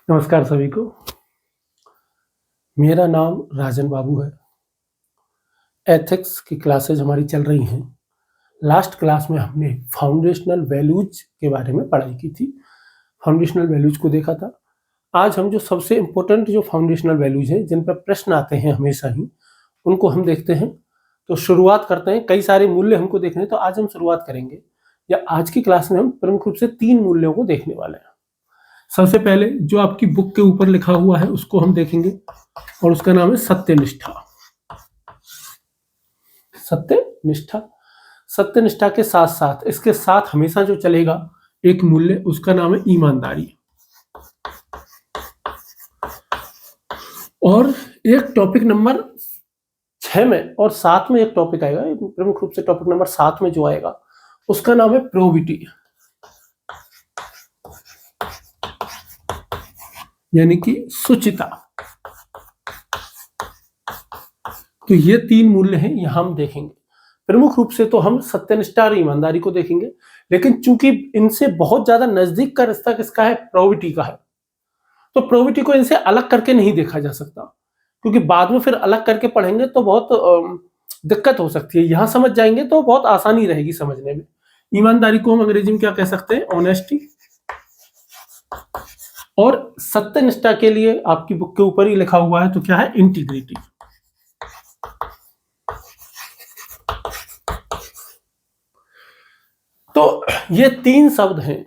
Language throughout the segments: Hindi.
नमस्कार सभी को। मेरा नाम राजन बाबू है। एथिक्स की क्लासेज हमारी चल रही हैं। लास्ट क्लास में हमने फाउंडेशनल वैल्यूज के बारे में पढ़ाई की थी। फाउंडेशनल वैल्यूज को देखा था। आज हम जो सबसे इम्पोर्टेंट जो फाउंडेशनल वैल्यूज हैं, जिन पर प्रश्न आते हैं हमेशा ही, उनको हम देखते हैं। तो शुरुआत करते हैं। कई सारे मूल्य हमको देखने हैं, तो आज हम शुरुआत करेंगे, या आज की क्लास में हम प्रमुख रूप से 3 मूल्यों को देखने वाले हैं। सबसे पहले जो आपकी बुक के ऊपर लिखा हुआ है उसको हम देखेंगे, और उसका नाम है सत्यनिष्ठा। सत्यनिष्ठा। सत्यनिष्ठा के साथ साथ, इसके साथ हमेशा जो चलेगा एक मूल्य, उसका नाम है ईमानदारी। और एक टॉपिक नंबर 6 में और 7 में एक टॉपिक आएगा, प्रमुख रूप से टॉपिक नंबर 7 में जो आएगा उसका नाम है प्रोबिटी, यानी कि सुचिता। तो ये 3 मूल्य हैं, यहां हम देखेंगे। प्रमुख रूप से तो हम सत्यनिष्ठा और ईमानदारी को देखेंगे, लेकिन चूंकि इनसे बहुत ज्यादा नजदीक का रिश्ता किसका है, प्रोबिटी का है, तो प्रोबिटी को इनसे अलग करके नहीं देखा जा सकता, क्योंकि बाद में फिर अलग करके पढ़ेंगे तो बहुत दिक्कत हो सकती है। यहां समझ जाएंगे तो बहुत आसानी रहेगी समझने में। ईमानदारी को हम अंग्रेजी में क्या कह सकते हैं, ऑनेस्टी। और सत्यनिष्ठा के लिए आपकी बुक के ऊपर ही लिखा हुआ है, तो क्या है, इंटीग्रिटी। तो ये 3 शब्द हैं,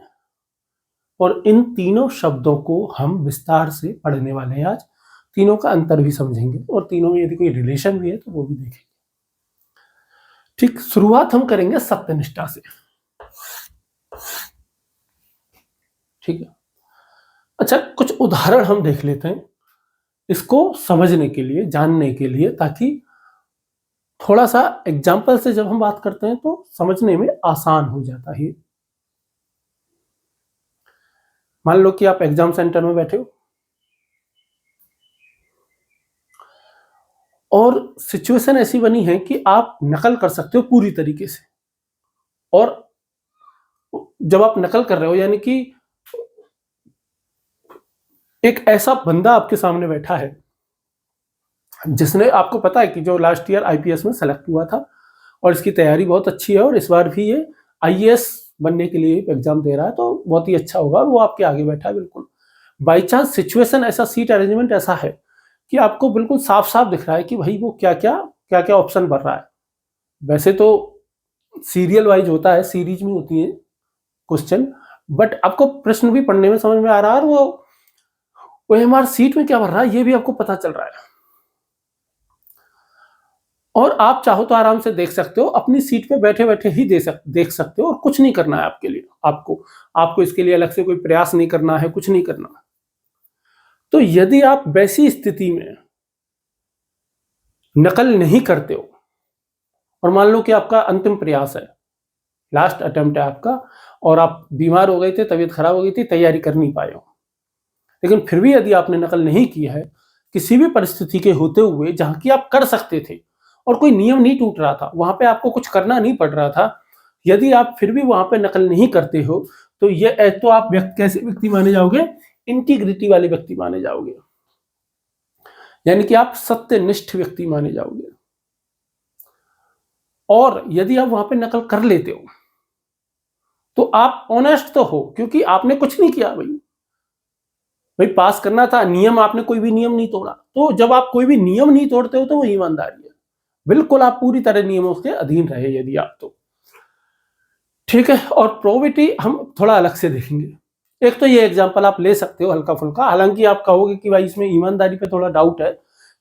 और इन तीनों शब्दों को हम विस्तार से पढ़ने वाले हैं आज। तीनों का अंतर भी समझेंगे, और तीनों में यदि कोई रिलेशन भी है तो वो भी देखेंगे। ठीक, शुरुआत हम करेंगे सत्यनिष्ठा से। ठीक है। अच्छा, कुछ उदाहरण हम देख लेते हैं इसको समझने के लिए, जानने के लिए, ताकि थोड़ा सा एग्जाम्पल से जब हम बात करते हैं तो समझने में आसान हो जाता है। मान लो कि आप एग्जाम सेंटर में बैठे हो और सिचुएशन ऐसी बनी है कि आप नकल कर सकते हो पूरी तरीके से। और जब आप नकल कर रहे हो, यानी कि एक ऐसा बंदा आपके सामने बैठा है जिसने, आपको पता है कि जो लास्ट ईयर आईपीएस में सेलेक्ट हुआ था और इसकी तैयारी बहुत अच्छी है, और इस बार भी ये आईएएस बनने के लिए एग्जाम दे रहा है, तो बहुत ही अच्छा होगा, और वो आपके आगे बैठा है। बिल्कुल बाई चांस सिचुएशन ऐसा, सीट अरेंजमेंट ऐसा है कि आपको बिल्कुल साफ साफ दिख रहा है कि भाई वो क्या क्या ऑप्शन भर रहा है। वैसे तो सीरियल वाइज होता है, सीरीज में होती है क्वेश्चन, बट आपको प्रश्न भी पढ़ने में समझ में आ रहा है, और वो ओएमआर सीट में क्या भर रहा है ये भी आपको पता चल रहा है। और आप चाहो तो आराम से देख सकते हो, अपनी सीट पे बैठे बैठे ही देख सकते हो, और कुछ नहीं करना है आपके लिए। आपको इसके लिए अलग से कोई प्रयास नहीं करना है, कुछ नहीं करना। तो यदि आप वैसी स्थिति में नकल नहीं करते हो, और मान लो कि आपका अंतिम प्रयास है, लास्ट अटेम्प्ट है आपका, और आप बीमार हो गए थे, तबीयत खराब हो गई थी, तैयारी कर नहीं पाए हो, लेकिन फिर भी यदि आपने नकल नहीं की है, किसी भी परिस्थिति के होते हुए जहां की आप कर सकते थे और कोई नियम नहीं टूट रहा था, वहां पे आपको कुछ करना नहीं पड़ रहा था, यदि आप फिर भी वहां पे नकल नहीं करते हो, तो ये तो आप कैसे व्यक्ति माने जाओगे, इंटीग्रिटी वाले व्यक्ति माने जाओगे, यानी कि आप सत्यनिष्ठ व्यक्ति माने जाओगे। और यदि आप वहां पे नकल कर लेते हो तो आप ऑनेस्ट तो हो, क्योंकि आपने कुछ नहीं किया। भाई पास करना था नियम, आपने कोई भी नियम नहीं तोड़ा। तो जब आप कोई भी नियम नहीं तोड़ते हो तो वो ईमानदारी है। बिल्कुल आप पूरी तरह नियमों के अधीन रहे यदि आप, तो ठीक है। और प्रोबिटी हम थोड़ा अलग से देखेंगे। एक तो ये एग्जांपल आप ले सकते हो हल्का फुल्का, हालांकि आप कहोगे कि भाई इसमें ईमानदारी पे थोड़ा डाउट है,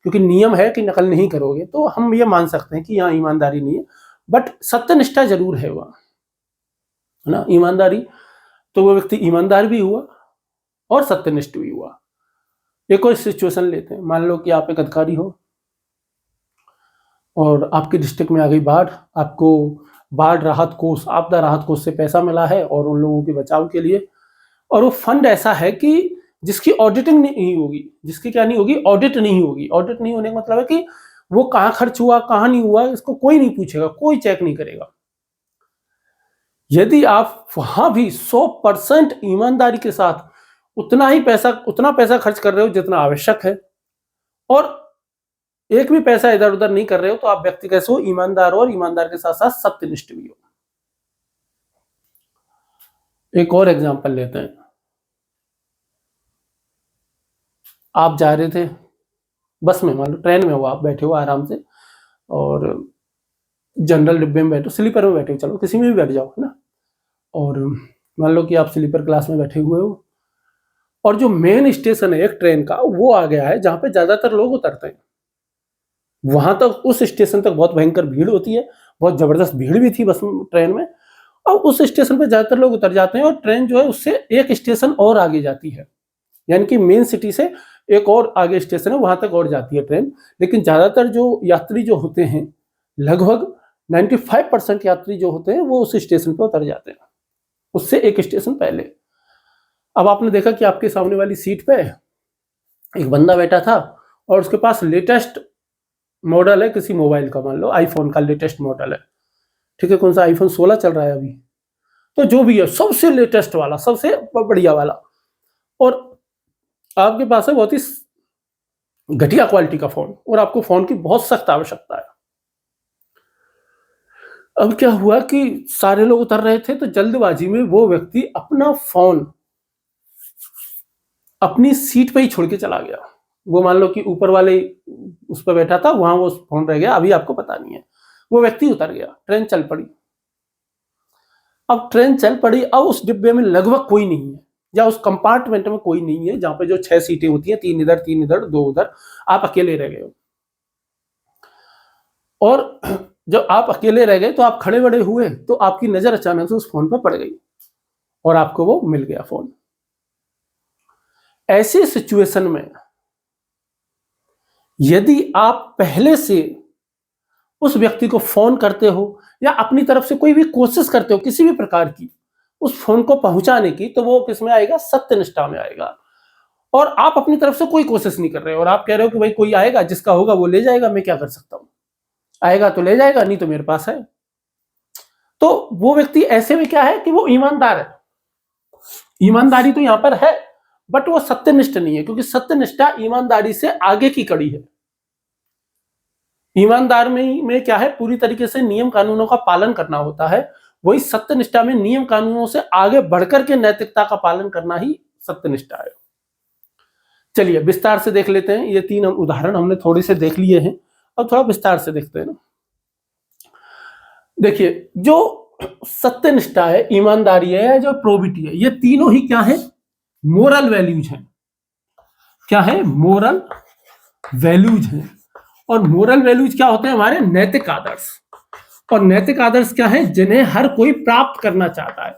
क्योंकि नियम है कि नकल नहीं करोगे, तो हम ये मान सकते हैं कि यहाँ ईमानदारी नहीं है, बट सत्यनिष्ठा जरूर है वहां, है ना। ईमानदारी, तो वो व्यक्ति ईमानदार भी हुआ और सत्यनिष्ठ भी हुआ। एक और सिचुएशन लेते हैं। मान लो कि आप एक अधिकारी हो और आपकी डिस्ट्रिक्ट में आ गई बाढ़, आपको बाढ़ राहत कोष, आपदा राहत कोष से पैसा मिला है और उन लोगों के बचाव के लिए, और वो फंड ऐसा है कि जिसकी ऑडिटिंग नहीं होगी, जिसकी क्या नहीं होगी, ऑडिट नहीं होगी। ऑडिट नहीं होने का मतलब है कि वो कहाँ खर्च हुआ, कहाँ नहीं हुआ, इसको कोई नहीं पूछेगा, कोई चेक नहीं करेगा। यदि आप वहां भी 100% ईमानदारी के साथ उतना पैसा खर्च कर रहे हो जितना आवश्यक है, और एक भी पैसा इधर उधर नहीं कर रहे हो, तो आप व्यक्ति कैसे हो? ईमानदार हो, और ईमानदार के साथ साथ सत्यनिष्ठ भी हो। एक और एग्जांपल लेते हैं। आप जा रहे थे बस में, मान लो ट्रेन में हो, आप बैठे हो आराम से, और जनरल डिब्बे में बैठे, स्लीपर में बैठे हो, चलो किसी में भी बैठ जाओ, है ना। और मान लो कि आप स्लीपर क्लास में बैठे हुए हो, और जो मेन स्टेशन है एक ट्रेन का, वो आ गया है जहां पे ज्यादातर लोग उतरते हैं। वहां तक, उस स्टेशन तक बहुत भयंकर भीड़ होती है, बहुत जबरदस्त भीड़ भी थी बस ट्रेन में, और उस स्टेशन पे ज्यादातर लोग उतर जाते हैं, और ट्रेन जो है उससे एक स्टेशन और आगे जाती है, यानी कि मेन सिटी से एक और आगे स्टेशन है, वहां तक और जाती है ट्रेन। लेकिन ज्यादातर जो यात्री जो होते हैं, लगभग 95% यात्री जो होते हैं, वो उस स्टेशन पर उतर जाते हैं, उससे एक स्टेशन पहले। अब आपने देखा कि आपके सामने वाली सीट पे एक बंदा बैठा था, और उसके पास लेटेस्ट मॉडल है किसी मोबाइल का, मान लो आईफोन का लेटेस्ट मॉडल है, ठीक है, कौन सा आईफोन 16 चल रहा है अभी, तो जो भी है सबसे लेटेस्ट वाला, सबसे बढ़िया वाला, और आपके पास है बहुत ही घटिया क्वालिटी का फोन, और आपको फोन की बहुत सख्त आवश्यकता है। अब क्या हुआ कि सारे लोग उतर रहे थे, तो जल्दबाजी में वो व्यक्ति अपना फोन अपनी सीट पे ही छोड़ के चला गया। वो मान लो कि ऊपर वाले उस पर बैठा था, वहां वो फोन रह गया, अभी आपको पता नहीं है। वो व्यक्ति उतर गया, ट्रेन चल पड़ी। अब ट्रेन चल पड़ी, अब उस डिब्बे में लगभग कोई नहीं है, या उस कंपार्टमेंट में कोई नहीं है, जहां पे जो 6 सीटें होती हैं, 3 इधर 3 इधर 2 उधर, आप अकेले रह गए हो। और जब आप अकेले रह गए तो आप खड़े बड़े हुए, तो आपकी नजर अचानक से उस फोन पर पड़ गई, और आपको वो मिल गया फोन। ऐसी सिचुएशन में यदि आप पहले से उस व्यक्ति को फोन करते हो, या अपनी तरफ से कोई भी कोशिश करते हो किसी भी प्रकार की उस फोन को पहुंचाने की, तो वो किसमें आएगा? सत्यनिष्ठा में आएगा। और आप अपनी तरफ से कोई कोशिश नहीं कर रहे हो, और आप कह रहे हो कि भाई कोई आएगा, जिसका होगा वो ले जाएगा, मैं क्या कर सकता हूं, आएगा तो ले जाएगा, नहीं तो मेरे पास है। तो वो व्यक्ति ऐसे में क्या है कि वो ईमानदार है, ईमानदारी तो यहां पर है, बट वो सत्यनिष्ठ नहीं है, क्योंकि सत्यनिष्ठा ईमानदारी से आगे की कड़ी है। ईमानदार में क्या है? पूरी तरीके से नियम कानूनों का पालन करना होता है। वही सत्यनिष्ठा में नियम कानूनों से आगे बढ़कर के नैतिकता का पालन करना ही सत्यनिष्ठा है। चलिए विस्तार से देख लेते हैं। ये 3 उदाहरण हमने थोड़े से देख लिए हैं, अब थोड़ा विस्तार से देखते हैं ना। देखिए, जो सत्यनिष्ठा है, ईमानदारी है, जो प्रोबिटी है, ये तीनों ही क्या है? मोरल वैल्यूज हैं। क्या है? मोरल वैल्यूज हैं। और मोरल वैल्यूज क्या होते हैं? हमारे नैतिक आदर्श। और नैतिक आदर्श क्या है? जिन्हें हर कोई प्राप्त करना चाहता है,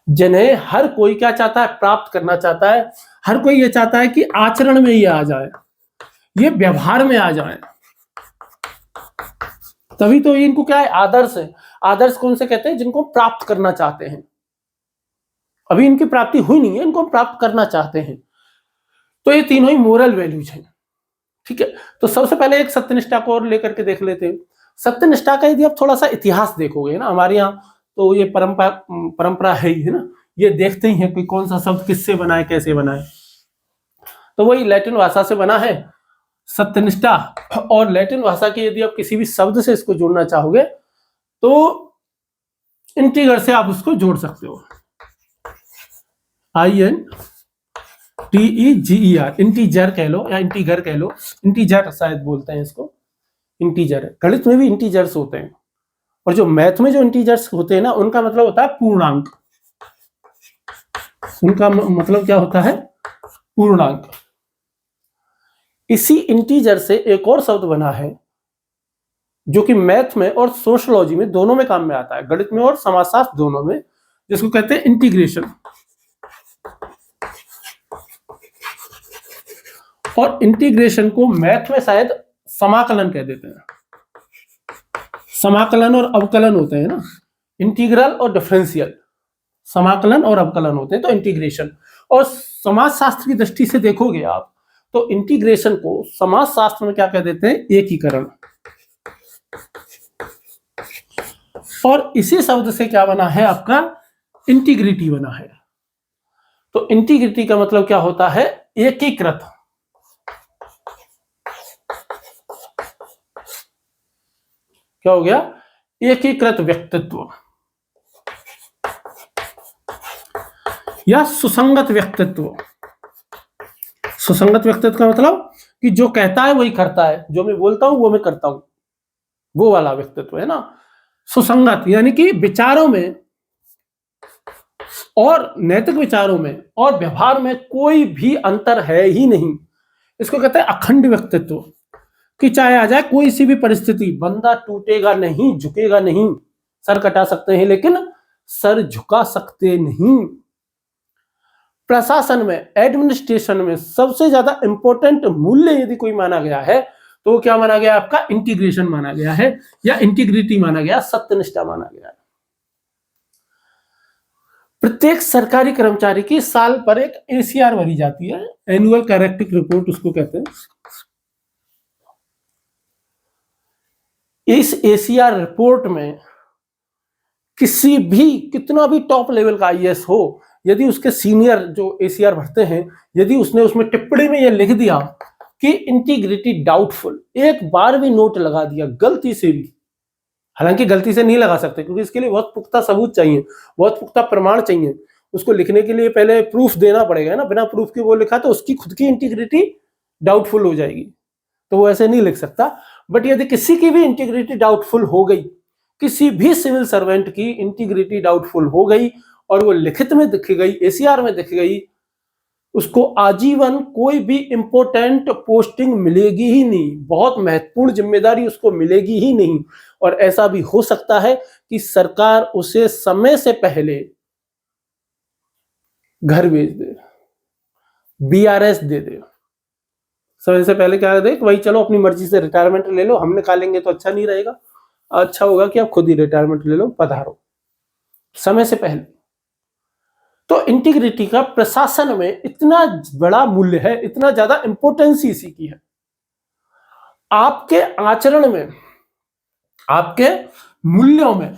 जिन्हें हर कोई क्या चाहता है? प्राप्त करना चाहता है। हर कोई ये चाहता है कि आचरण में ये आ जाए, ये व्यवहार में आ जाए, तभी तो इनको क्या है? आदर्श है। आदर्श कौन से कहते हैं? जिनको प्राप्त करना चाहते हैं। अभी इनकी प्राप्ति हुई नहीं है, इनको प्राप्त करना चाहते हैं। तो ये तीनों ही मोरल वैल्यूज हैं, ठीक है। तो सबसे पहले एक सत्यनिष्ठा को और लेकर के देख लेते हैं। सत्यनिष्ठा का यदि आप थोड़ा सा इतिहास देखोगे ना, हमारे यहाँ तो ये परंपरा है ही, है ना। ये देखते ही है कि कौन सा शब्द किससे बना है, कैसे बना है। तो वही लैटिन भाषा से बना है सत्यनिष्ठा। और लैटिन भाषा के यदि आप किसी भी शब्द से इसको जोड़ना चाहोगे तो इंटीगर से आप उसको जोड़ सकते हो। INTEGER, इंटीजर कह लो या इंटीगर कह लो, इंटीजर शायद बोलते हैं इसको, इंटीजर। गणित में भी इंटीजर्स होते हैं, और जो मैथ में जो इंटीजर्स होते हैं ना, उनका मतलब होता है पूर्णांक। उनका मतलब क्या होता है? पूर्णांक। इसी इंटीजर से एक और शब्द बना है जो कि मैथ में और सोशियोलॉजी में दोनों में काम में आता है, गणित में और समाजशास्त्र दोनों में, जिसको कहते हैं इंटीग्रेशन। और इंटीग्रेशन को मैथ में शायद समाकलन कह देते हैं। समाकलन और अवकलन होते हैं ना, इंटीग्रल और डिफरेंशियल, समाकलन और अवकलन होते हैं, तो इंटीग्रेशन। और समाजशास्त्र की दृष्टि से देखोगे आप तो इंटीग्रेशन को समाजशास्त्र में क्या कह देते हैं? एकीकरण। और इसी शब्द से क्या बना है? आपका इंटीग्रिटी बना है। तो इंटीग्रिटी का मतलब क्या होता है? एकीकृत। क्या हो गया? एकीकृत व्यक्तित्व या सुसंगत व्यक्तित्व। सुसंगत व्यक्तित्व का मतलब कि जो कहता है वही करता है, जो मैं बोलता हूं वो मैं करता हूं, वो वाला व्यक्तित्व है ना। सुसंगत यानी कि विचारों में और नैतिक विचारों में और व्यवहार में कोई भी अंतर है ही नहीं। इसको कहते हैं अखंड व्यक्तित्व, कि चाहे आ जाए कोई सी भी परिस्थिति, बंदा टूटेगा नहीं, झुकेगा नहीं। सर कटा सकते हैं लेकिन सर झुका सकते नहीं। प्रशासन में, एडमिनिस्ट्रेशन में सबसे ज्यादा इंपॉर्टेंट मूल्य यदि कोई माना गया है तो वो क्या माना गया? आपका इंटीग्रेशन माना गया है, या इंटीग्रिटी माना गया, सत्यनिष्ठा माना गया है। प्रत्येक सरकारी कर्मचारी की साल पर एक एसीआर भरी जाती है, एनुअल कैरेक्टरिस्टिक रिपोर्ट उसको कहते हैं। इस एसीआर रिपोर्ट में किसी भी, कितना भी टॉप लेवल का आईएएस हो, यदि उसके सीनियर जो एसीआर भरते हैं, यदि उसने उसमें टिप्पणी में यह लिख दिया कि इंटीग्रिटी डाउटफुल, एक बार भी नोट लगा दिया गलती से भी, हालांकि गलती से नहीं लगा सकते क्योंकि इसके लिए बहुत पुख्ता सबूत चाहिए, बहुत पुख्ता प्रमाण चाहिए। उसको लिखने के लिए पहले प्रूफ देना पड़ेगा ना, बिना प्रूफ के वो लिखा तो उसकी खुद की इंटीग्रिटी डाउटफुल हो जाएगी, तो वो ऐसे नहीं लिख सकता। बट यदि किसी की भी इंटीग्रिटी डाउटफुल हो गई, किसी भी सिविल सर्वेंट की इंटीग्रिटी डाउटफुल हो गई और वो लिखित में दिख गई, एसीआर में दिख गई, उसको आजीवन कोई भी इंपॉर्टेंट पोस्टिंग मिलेगी ही नहीं, बहुत महत्वपूर्ण जिम्मेदारी उसको मिलेगी ही नहीं। और ऐसा भी हो सकता है कि सरकार उसे समय से पहले घर भेज दे, बीआरएस दे दे। समय से पहले क्या दे, भाई चलो अपनी मर्जी से रिटायरमेंट ले लो, हम निकालेंगे तो अच्छा नहीं रहेगा, अच्छा होगा कि आप खुद ही रिटायरमेंट ले लो, पधारो, समय से पहले। तो इंटीग्रिटी का प्रशासन में इतना बड़ा मूल्य है, इतना ज्यादा इंपॉर्टेंस इसी की है। आपके आचरण में, आपके मूल्यों में,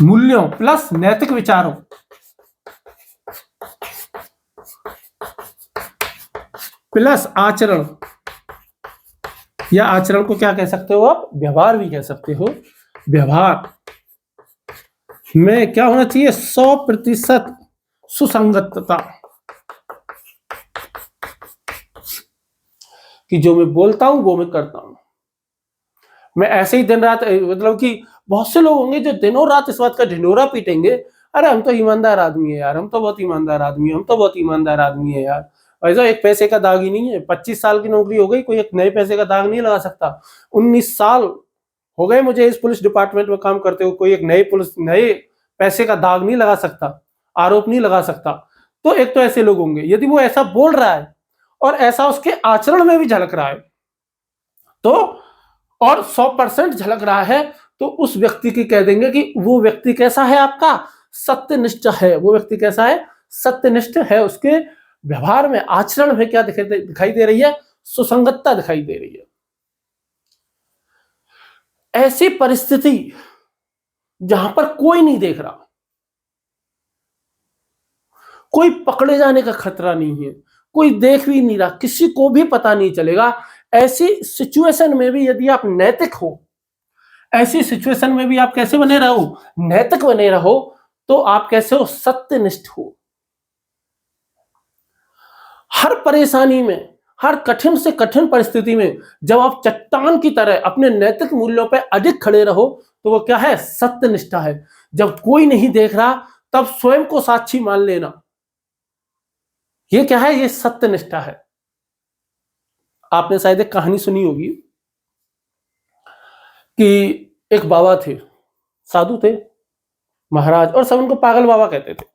मूल्यों प्लस नैतिक विचारों प्लस आचरण, या आचरण को क्या कह सकते हो आप? व्यवहार भी कह सकते हो। व्यवहार में क्या होना चाहिए? 100% सुसंगतता, कि जो मैं बोलता हूं वो मैं करता हूं। मैं ऐसे ही दिन रात, मतलब कि बहुत से लोग होंगे जो दिनों रात इस बात का ढिंढोरा पीटेंगे, अरे हम तो ईमानदार आदमी है यार, हम तो बहुत ईमानदार आदमी है, हम तो बहुत ईमानदार आदमी है यार। ऐसा एक पैसे का दाग ही नहीं है, 25 साल की नौकरी हो गई, कोई एक नए पैसे का दाग नहीं लगा सकता। 19 साल हो गए मुझे इस पुलिस डिपार्टमेंट में काम करते हुए, कोई एक नए पैसे का दाग नहीं लगा सकता, आरोप नहीं लगा सकता। तो एक तो ऐसे लोग होंगे, यदि वो ऐसा बोल रहा है और ऐसा उसके आचरण में भी झलक रहा है, तो और 100% झलक रहा है, तो उस व्यक्ति की कह देंगे कि वो व्यक्ति कैसा है? आपका सत्यनिष्ठ है। वो व्यक्ति कैसा है? सत्यनिष्ठ है। उसके व्यवहार में, आचरण में क्या दिखाई दे रही है? सुसंगतता दिखाई दे रही है। ऐसी परिस्थिति जहां पर कोई नहीं देख रहा, कोई पकड़े जाने का खतरा नहीं है, कोई देख भी नहीं रहा, किसी को भी पता नहीं चलेगा, ऐसी सिचुएशन में भी यदि आप नैतिक हो, ऐसी सिचुएशन में भी आप कैसे बने रहो? नैतिक बने रहो। तो आप कैसे हो? सत्यनिष्ठ हो। हर परेशानी में, हर कठिन से कठिन परिस्थिति में जब आप चट्टान की तरह अपने नैतिक मूल्यों पर अडिग खड़े रहो, तो वो क्या है? सत्यनिष्ठा है। जब कोई नहीं देख रहा तब स्वयं को साक्षी मान लेना, ये क्या है? ये सत्यनिष्ठा है। आपने शायद एक कहानी सुनी होगी कि एक बाबा थे, साधु थे, महाराज, और सब उनको पागल बाबा कहते थे।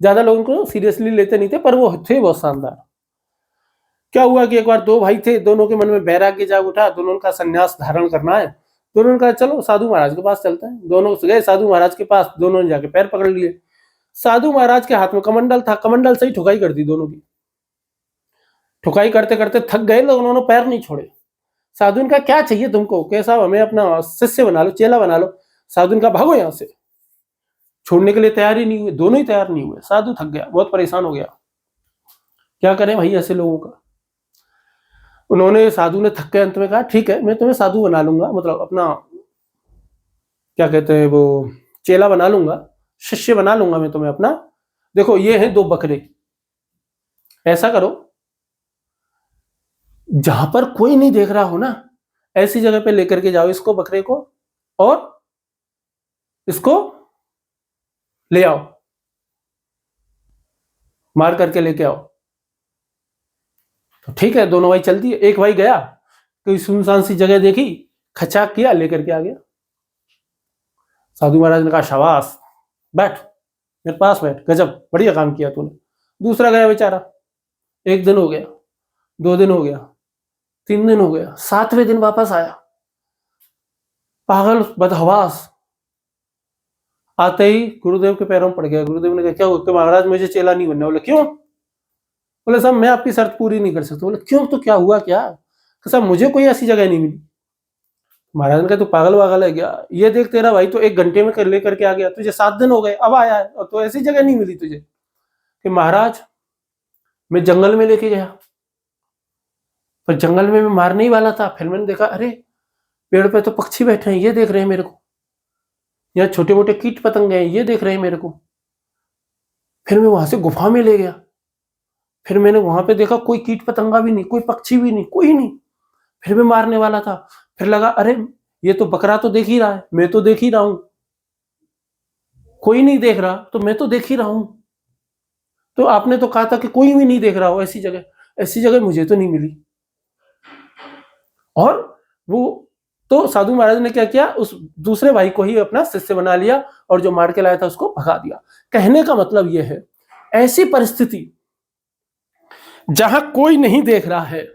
ज्यादा लोग उनको सीरियसली लेते नहीं थे, पर वो थे बहुत शानदार। क्या हुआ कि एक बार दो भाई थे, दोनों के मन में वैराग्य जाग उठा, दोनों का संन्यास धारण करना है। दोनों ने कहा चलो साधु महाराज के पास चलते हैं। दोनों गए साधु महाराज के पास, दोनों ने जाके पैर पकड़ लिए। साधु महाराज के हाथ में कमंडल था, कमंडल से ही ठुकाई कर दी दोनों की। ठुकाई करते करते थक गए लोग, उन्होंने पैर नहीं छोड़े। साधु ने कहा क्या चाहिए तुमको? कैसा? हमें अपना शिष्य बना लो, चेला बना लो। साधु ने कहा भागो यहां से। छोड़ने के लिए तैयार ही नहीं हुए, दोनों ही तैयार नहीं हुए। साधु थक गया, बहुत परेशान हो गया, क्या करें भाई ऐसे लोगों का। उन्होंने, साधु ने थक के अंत में कहा ठीक है मैं तुम्हें साधु बना लूंगा, मतलब अपना क्या कहते हैं वो चेला बना लूंगा, शिष्य बना लूंगा मैं तुम्हें अपना। देखो ये हैं 2 बकरे, ऐसा करो जहां पर कोई नहीं देख रहा हो ना, ऐसी जगह पे लेकर के जाओ इसको, बकरे को, और इसको ले आओ, मार करके लेके आओ। तो ठीक है, दोनों भाई चल दिए। एक भाई गया, कोई सुनसान सी जगह देखी, खचाक किया, लेकर के आ गया। साधु महाराज ने कहा शाबाश, बैठ मेरे पास बैठ, गजब बढ़िया काम किया तूने। दूसरा गया बेचारा, 1 दिन हो गया, 2 दिन हो गया, 3 दिन हो गया, 7वें दिन वापस आया, पागल बदहवास। आते ही गुरुदेव के पैरों में पड़ गया। गुरुदेव ने कहा क्या हुआ? महाराज मुझे चेला नहीं बनना। बोले क्यों? बोले साहब मैं आपकी शर्त पूरी नहीं कर सकता। बोले क्यों? तो क्या हुआ क्या? साहब मुझे कोई ऐसी जगह नहीं मिली। महाराज ने कहा तू पागल वागल है क्या? ये देख तेरा भाई तो 1 घंटे में कर लेकर के आ गया, तुझे 7 दिन हो गए, अब आया है और तो ऐसी जगह नहीं मिली तुझे। कि महाराज मैं जंगल में लेके गया, पर जंगल में मैं मारने ही वाला था, फिर मैंने देखा अरे पेड़ पे तो पक्षी बैठे हैं, ये देख रहे हैं मेरे को, यहाँ छोटे मोटे कीट पतंगे हैं, ये देख रहे हैं मेरे को। फिर मैं वहां से गुफा में ले गया, फिर मैंने वहां पे देखा कोई कीट पतंगा भी नहीं, कोई पक्षी भी नहीं, कोई नहीं। फिर मैं मारने वाला था, फिर लगा अरे ये तो बकरा तो देख ही रहा है, मैं तो देख ही रहा हूं, कोई नहीं देख रहा तो मैं तो देख ही रहा हूं। तो आपने तो कहा था कि कोई भी नहीं देख रहा हो, ऐसी जगह मुझे तो नहीं मिली। और वो तो साधु महाराज ने क्या किया, उस दूसरे भाई को ही अपना शिष्य बना लिया और जो मार के लाया था उसको भगा दिया। कहने का मतलब यह है, ऐसी परिस्थिति जहां कोई नहीं देख रहा है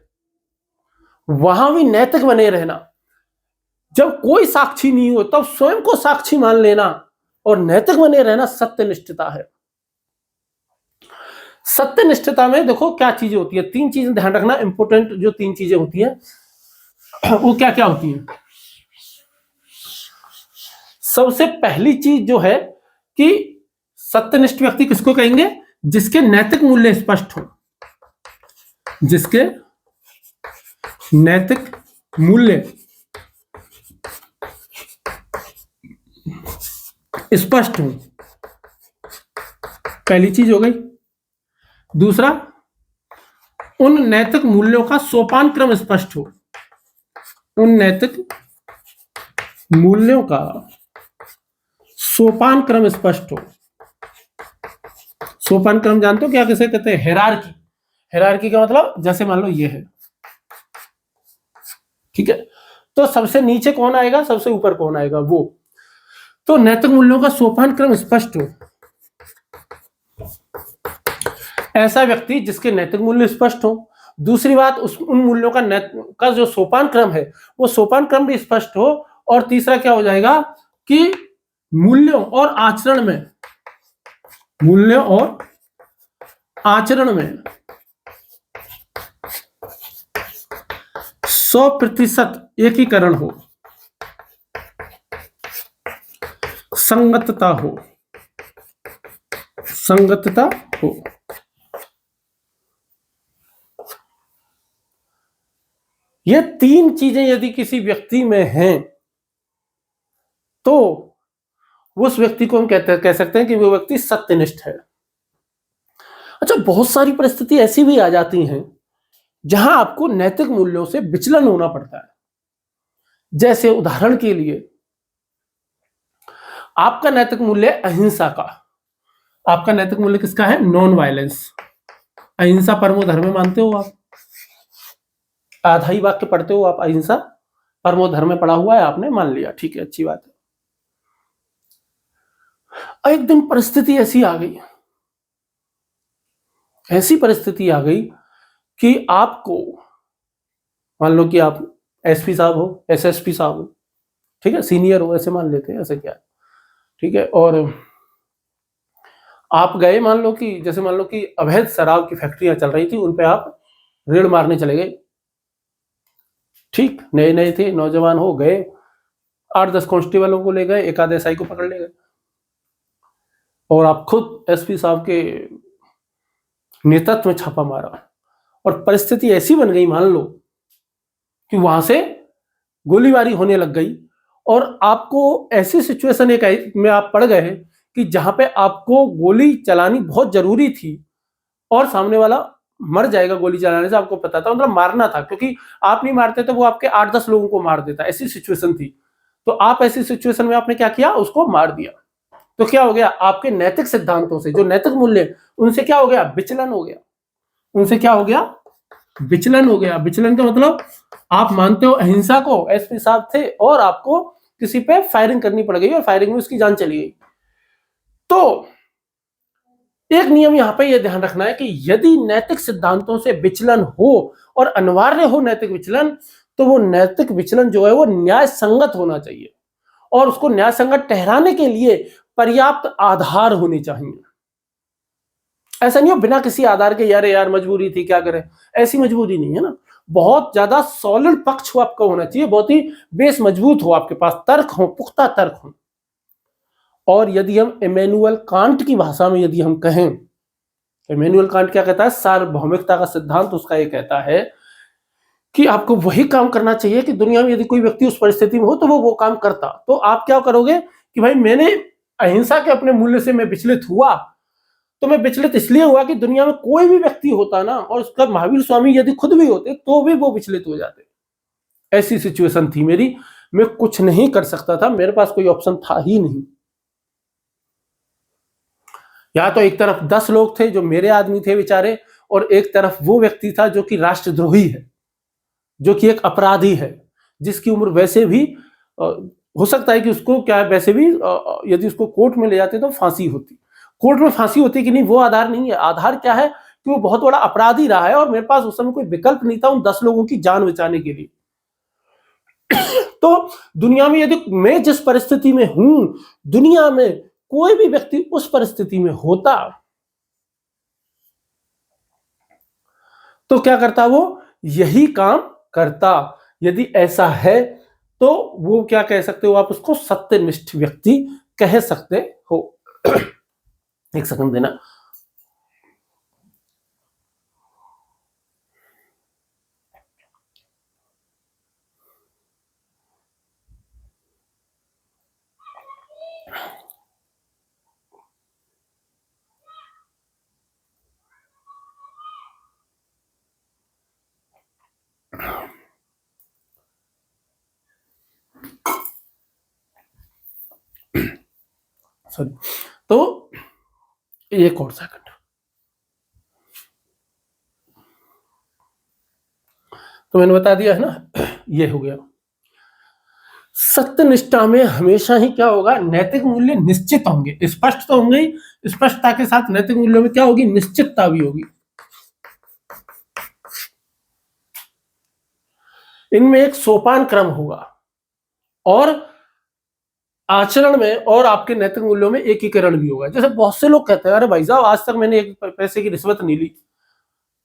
वहां भी नैतिक बने रहना। जब कोई साक्षी नहीं हो तब स्वयं को साक्षी मान लेना और नैतिक बने रहना सत्यनिष्ठता है। सत्यनिष्ठता में देखो क्या चीजें होती है, 3 चीजें ध्यान रखना, इंपोर्टेंट जो 3 चीजें होती है वो क्या क्या होती है। सबसे पहली चीज जो है कि सत्यनिष्ठ व्यक्ति किसको कहेंगे? जिसके नैतिक मूल्य स्पष्ट हो, जिसके नैतिक मूल्य स्पष्ट हो, पहली चीज हो गई। दूसरा, उन नैतिक मूल्यों का सोपान क्रम स्पष्ट हो, उन नैतिक मूल्यों का सोपान क्रम स्पष्ट हो। सोपान क्रम जानते हो क्या किसे कहते हैं? हेरारकी। हेरारकी का मतलब जैसे मान लो ये है, ठीक है, तो सबसे नीचे कौन आएगा, सबसे ऊपर कौन आएगा, वो। तो नैतिक मूल्यों का सोपान क्रम स्पष्ट हो, ऐसा व्यक्ति जिसके नैतिक मूल्य स्पष्ट हो। दूसरी बात, उन मूल्यों का जो सोपान क्रम है वो सोपान क्रम भी स्पष्ट हो। और तीसरा क्या हो जाएगा कि मूल्यों और आचरण में, मूल्यों और आचरण में 100% एकीकरण हो, संगतता हो, संगतता हो। ये 3 चीजें यदि किसी व्यक्ति में हैं तो उस व्यक्ति को हम कह सकते हैं कि वो व्यक्ति सत्यनिष्ठ है। अच्छा, बहुत सारी परिस्थिति ऐसी भी आ जाती हैं जहां आपको नैतिक मूल्यों से विचलन होना पड़ता है। जैसे उदाहरण के लिए, आपका नैतिक मूल्य अहिंसा का, आपका नैतिक मूल्य किसका है? Non violence. अहिंसा परमो धर्म मानते हो आप? आधा ही वाक्य पढ़ते हो आप, अहिंसा परमो धर्म पढ़ा हुआ है आपने, मान लिया, ठीक है, अच्छी बात है। एक दिन परिस्थिति ऐसी आ गई, ऐसी परिस्थिति आ गई कि आपको, मान लो कि आप एसपी साहब हो, एसएसपी साहब हो, ठीक है, सीनियर हो, ऐसे मान लेते हैं, ऐसे क्या है, ठीक है, और आप गए, मान लो कि अवैध शराब की फैक्ट्रियां चल रही थी, उन पे आप रेड मारने चले गए। ठीक, नए नए थे, नौजवान हो गए, 8-10 कांस्टेबलों को ले गए, एक आध एसआई को पकड़ ले गए। और आप खुद एसपी साहब के नेतृत्व में छापा मारा और परिस्थिति ऐसी बन गई, मान लो कि वहां से गोलीबारी होने लग गई और आपको ऐसी सिचुएशन एक में आप पड़ गए कि जहां पे आपको गोली चलानी बहुत जरूरी थी और सामने वाला मर जाएगा गोली चलाने से, आपको पता था, मतलब मारना था, क्योंकि आप नहीं मारते तो वो आपके 8-10 लोगों को मार देता, ऐसी सिचुएशन थी। तो आप ऐसी सिचुएशन में आपने क्या किया, उसको मार दिया। तो क्या हो गया, आपके नैतिक सिद्धांतों से, जो नैतिक मूल्य, उनसे क्या हो गया, विचलन हो गया। उनसे क्या हो गया, विचलन हो गया। विचलन का मतलब आप मानते हो अहिंसा को, एसपी साहब थे, और आपको किसी पे फायरिंग करनी पड़ गई और फायरिंग में उसकी जान चली गई। तो एक नियम यहां पे यह ध्यान रखना है कि यदि नैतिक सिद्धांतों से विचलन हो और अनिवार्य हो नैतिक विचलन, तो वो नैतिक विचलन जो है वो न्याय संगत होना चाहिए और उसको न्याय संगत ठहराने के लिए पर्याप्त आधार होने चाहिए। ऐसा नहीं हो बिना किसी आधार के यार मजबूरी थी क्या करें, ऐसी मजबूरी नहीं है ना। बहुत ज्यादा सॉलिड पक्ष हो आपका होना चाहिए, बहुत ही बेस मजबूत हो, आपके पास तर्क हो, पुख्ता तर्क हो। और यदि हम इमैनुअल कांट की भाषा में यदि हम कहें, इमैनुअल कांट क्या कहता है, सार्वभौमिकता का सिद्धांत उसका ये कहता है कि आपको वही काम करना चाहिए कि दुनिया में यदि कोई व्यक्ति उस परिस्थिति में हो तो वो काम करता। तो आप क्या करोगे कि भाई मैंने अहिंसा के अपने मूल्य से मैं विचलित हुआ, तो मैं विचलित इसलिए हुआ कि दुनिया में कोई भी व्यक्ति होता ना, और उसका महावीर स्वामी यदि खुद भी होते तो भी वो विचलित हो जाते। ऐसी सिचुएशन थी मेरी, मैं कुछ नहीं कर सकता था, मेरे पास कोई ऑप्शन था ही नहीं। या तो एक तरफ 10 लोग थे जो मेरे आदमी थे बेचारे, और एक तरफ वो व्यक्ति था जो कि राष्ट्रद्रोही है, जो कि एक अपराधी है, जिसकी उम्र वैसे भी हो सकता है कि उसको क्या है, वैसे भी यदि उसको कोर्ट में ले जाते तो फांसी होती। कोर्ट में फांसी होती कि नहीं वो आधार नहीं है। आधार क्या है कि वो बहुत बड़ा अपराधी रहा है और मेरे पास उस समय कोई विकल्प नहीं था उन 10 लोगों की जान बचाने के लिए। तो दुनिया में यदि मैं जिस परिस्थिति में हूं, दुनिया में कोई भी व्यक्ति उस परिस्थिति में होता तो क्या करता, वो यही काम करता। यदि ऐसा है तो वो क्या कह सकते हो, आप उसको सत्यनिष्ठ व्यक्ति कह सकते हो। एक सेकंड देना। सॉरी, तो एक और सेकंड। तो मैंने बता दिया है ना, ये हो गया। सत्यनिष्ठा में हमेशा ही क्या होगा, नैतिक मूल्य निश्चित होंगे, स्पष्ट तो होंगे ही, स्पष्टता के साथ नैतिक मूल्यों में क्या होगी, निश्चितता भी होगी। इनमें एक सोपान क्रम होगा और आचरण में और आपके नैतिक मूल्यों में एकीकरण भी होगा। जैसे बहुत से लोग कहते हैं, अरे भाई साहब आज तक मैंने एक पैसे की रिश्वत नहीं ली।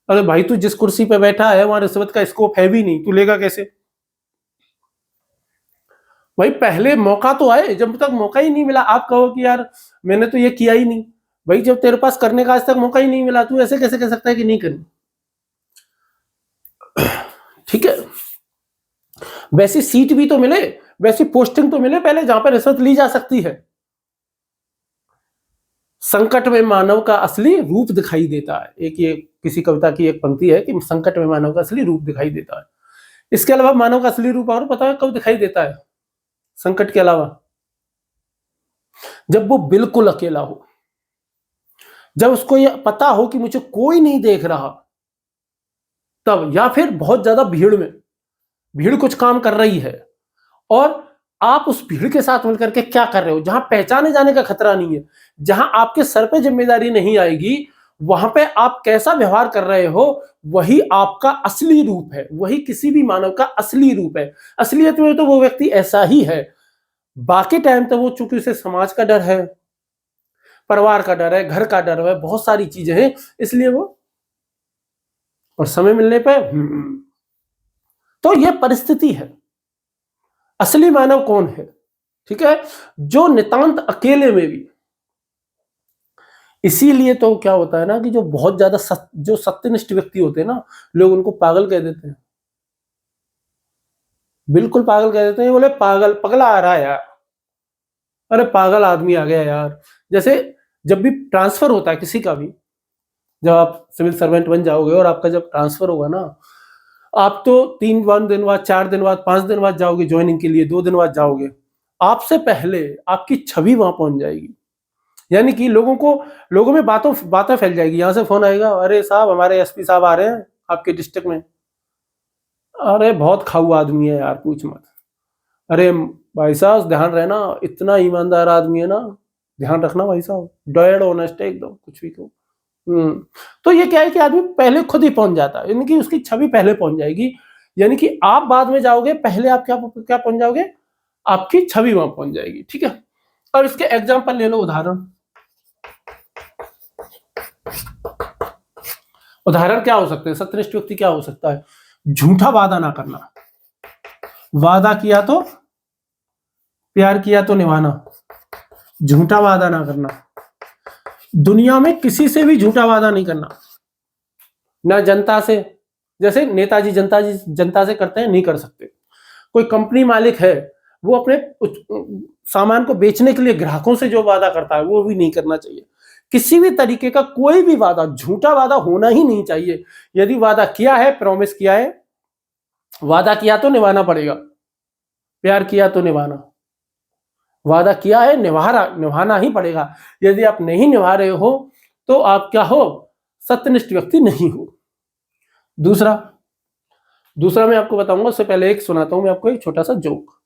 अरे भाई तू जिस कुर्सी पे बैठा है वहां रिश्वत का स्कोप है भी नहीं, तू लेगा कैसे? भाई पहले मौका तो आए, जब तक मौका ही नहीं मिला आप कहो कि यार मैंने तो ये किया ही नहीं। भाई जब तेरे पास करने का आज तक मौका ही नहीं मिला, तू ऐसे कैसे कह सकता है कि नहीं करनी? ठीक है, वैसी सीट भी तो मिले, वैसी पोस्टिंग तो मिले पहले जहां पर रिश्वत ली जा सकती है। संकट में मानव का असली रूप दिखाई देता है, एक ये किसी कविता की एक पंक्ति है कि संकट में मानव का असली रूप दिखाई देता है। इसके अलावा मानव का असली रूप और पता है कब दिखाई देता है? संकट के अलावा जब वो बिल्कुल अकेला हो, जब उसको ये पता हो कि मुझे कोई नहीं देख रहा, तब, या फिर बहुत ज्यादा भीड़ में, भीड़ कुछ काम कर रही है और आप उस भीड़ के साथ मिलकर के क्या कर रहे हो, जहां पहचाने जाने का खतरा नहीं है, जहां आपके सर पे जिम्मेदारी नहीं आएगी, वहां पे आप कैसा व्यवहार कर रहे हो, वही आपका असली रूप है, वही किसी भी मानव का असली रूप है। असलियत में तो वो व्यक्ति ऐसा ही है, बाकी टाइम तो वो चूंकि उसे समाज का डर है, परिवार का डर है, घर का डर है, बहुत सारी चीजें हैं, इसलिए वो, और समय मिलने पे तो ये परिस्थिति है। असली मानव कौन है? ठीक है, जो नितांत अकेले में भी इसीलिए तो क्या होता है ना कि जो बहुत ज्यादा जो सत्यनिष्ठ व्यक्ति होते हैं ना, लोग उनको पागल कह देते हैं, बिल्कुल पागल कह देते हैं। बोले पागल, पगला आ रहा है यार, अरे पागल आदमी आ गया यार। जैसे जब भी ट्रांसफर होता है किसी का भी, जब आप सिविल सर्वेंट बन जाओगे और आपका जब ट्रांसफर होगा ना, आप तो 3 दिन बाद, 4 दिन बाद, 5 दिन बाद जाओगे ज्वाइनिंग के लिए, 2 दिन बाद जाओगे, आपसे पहले आपकी छवि वहां पहुंच जाएगी। यानी कि लोगों में बातें फैल जाएगी। यहाँ से फोन आएगा, अरे साहब हमारे एसपी साहब आ रहे हैं आपके डिस्ट्रिक्ट में, अरे बहुत खाऊ आदमी है यार, पूछ मत। अरे भाई साहब ध्यान रहना, इतना ईमानदार आदमी है ना, ध्यान रखना भाई साहब, डेड ऑनेस्ट है एकदम, कुछ भी कहो। तो ये क्या है कि आदमी पहले खुद ही पहुंच जाता है, यानी कि उसकी छवि पहले पहुंच जाएगी। यानी कि आप बाद में जाओगे, पहले आप क्या पहुंच जाओगे, आपकी छवि वहां पहुंच जाएगी। ठीक है, और इसके एग्जाम्पल ले लो, उदाहरण क्या हो सकते हैं, सत्यनिष्ठ व्यक्ति क्या हो सकता है, झूठा वादा ना करना, वादा किया तो प्यार किया तो निभाना, झूठा वादा ना करना, दुनिया में किसी से भी झूठा वादा नहीं करना, ना जनता से, जैसे नेताजी जनता से करते हैं, नहीं कर सकते। कोई कंपनी मालिक है, वो अपने सामान को बेचने के लिए ग्राहकों से जो वादा करता है वो भी नहीं करना चाहिए। किसी भी तरीके का कोई भी वादा, झूठा वादा होना ही नहीं चाहिए। यदि वादा किया है, प्रॉमिस किया है, वादा किया तो निभाना पड़ेगा, प्यार किया तो निभाना, वादा किया है निभाना ही पड़ेगा। यदि आप नहीं निभा रहे हो तो आप क्या हो, सत्यनिष्ठ व्यक्ति नहीं हो। दूसरा मैं आपको बताऊंगा, उससे पहले एक सुनाता हूं मैं आपको एक छोटा सा जोक।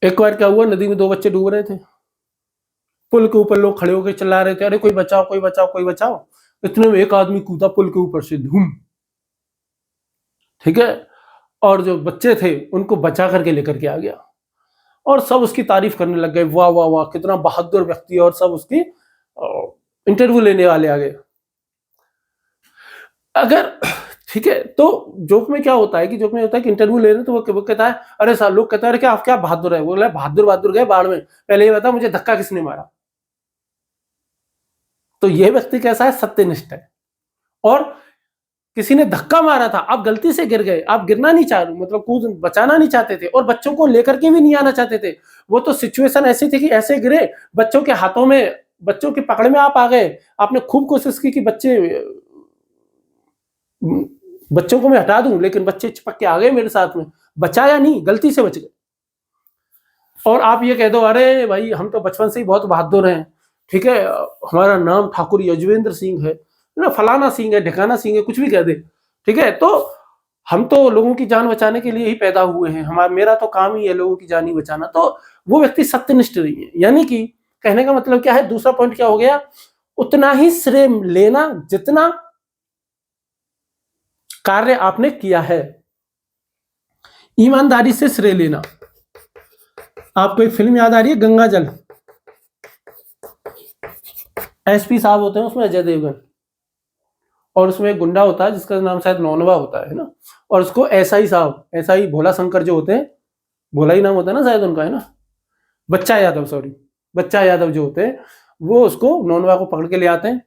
एक बार क्या हुआ, नदी में 2 बच्चे डूब रहे थे, पुल के ऊपर लोग खड़े होकर चिल्ला रहे थे, अरे कोई बचाओ कोई बचाओ कोई बचाओ। इतने में एक आदमी कूदा पुल के ऊपर से, धूम। ठीक है, और जो बच्चे थे उनको बचा करके लेकर के आ गया, और सब उसकी तारीफ करने लग गए, वाह वाह वाह कितना बहादुर व्यक्ति, और सब उसकी इंटरव्यू लेने वाले आ गए। अगर ठीक है, तो जोक में क्या होता है कि इंटरव्यू ले रहे हैं, तो वो कहता है, अरे साहब, लोग कहते हैं कि आप क्या बहादुर है, वो बोला बहादुर गए बाढ़ में, पहले ये बता मुझे धक्का किसने मारा। तो ये व्यक्ति कैसा है, सत्यनिष्ठ है। और किसी ने धक्का मारा था, आप गलती से गिर गए, आप गिरना नहीं चाह रहे, मतलब कूद बचाना नहीं चाहते थे, और बच्चों को लेकर के भी नहीं आना चाहते थे। वो तो सिचुएशन ऐसी थी कि ऐसे गिरे, बच्चों के हाथों में, बच्चों की पकड़ में आप आ गए, आपने खूब कोशिश की कि बच्चों को मैं हटा दूं, लेकिन बच्चे चिपक के आ गए मेरे साथ में, बचाया नहीं, गलती से बच गए। और आप ये कह दो, अरे भाई हम तो बचपन से ही बहुत बहादुर हैं, ठीक है, हमारा नाम ठाकुर यजुवेंद्र सिंह है ना, फलाना सिंह है, ढिकाना सिंह है, कुछ भी कह दे, ठीक है, तो हम तो लोगों की जान बचाने के लिए ही पैदा हुए हैं, मेरा तो काम ही है लोगों की जान ही बचाना। तो वो व्यक्ति सत्यनिष्ठ नहीं है। यानी कि कहने का मतलब क्या है, दूसरा पॉइंट क्या हो गया, उतना ही श्रेय लेना जितना कार्य आपने किया है, ईमानदारी से श्रेय लेना। आपको एक फिल्म याद आ रही है, गंगा जल, एसपी साहब होते हैं उसमें, अजय देवगन, और उसमें एक गुंडा होता है जिसका नाम शायद नौनवा होता है ना, और उसको एसआई साहब, एसआई भोला शंकर जो होते हैं, भोला ही नाम होता है ना शायद उनका, है ना, बच्चा यादव जो होते हैं, वो उसको नौनवा को पकड़ के ले आते हैं।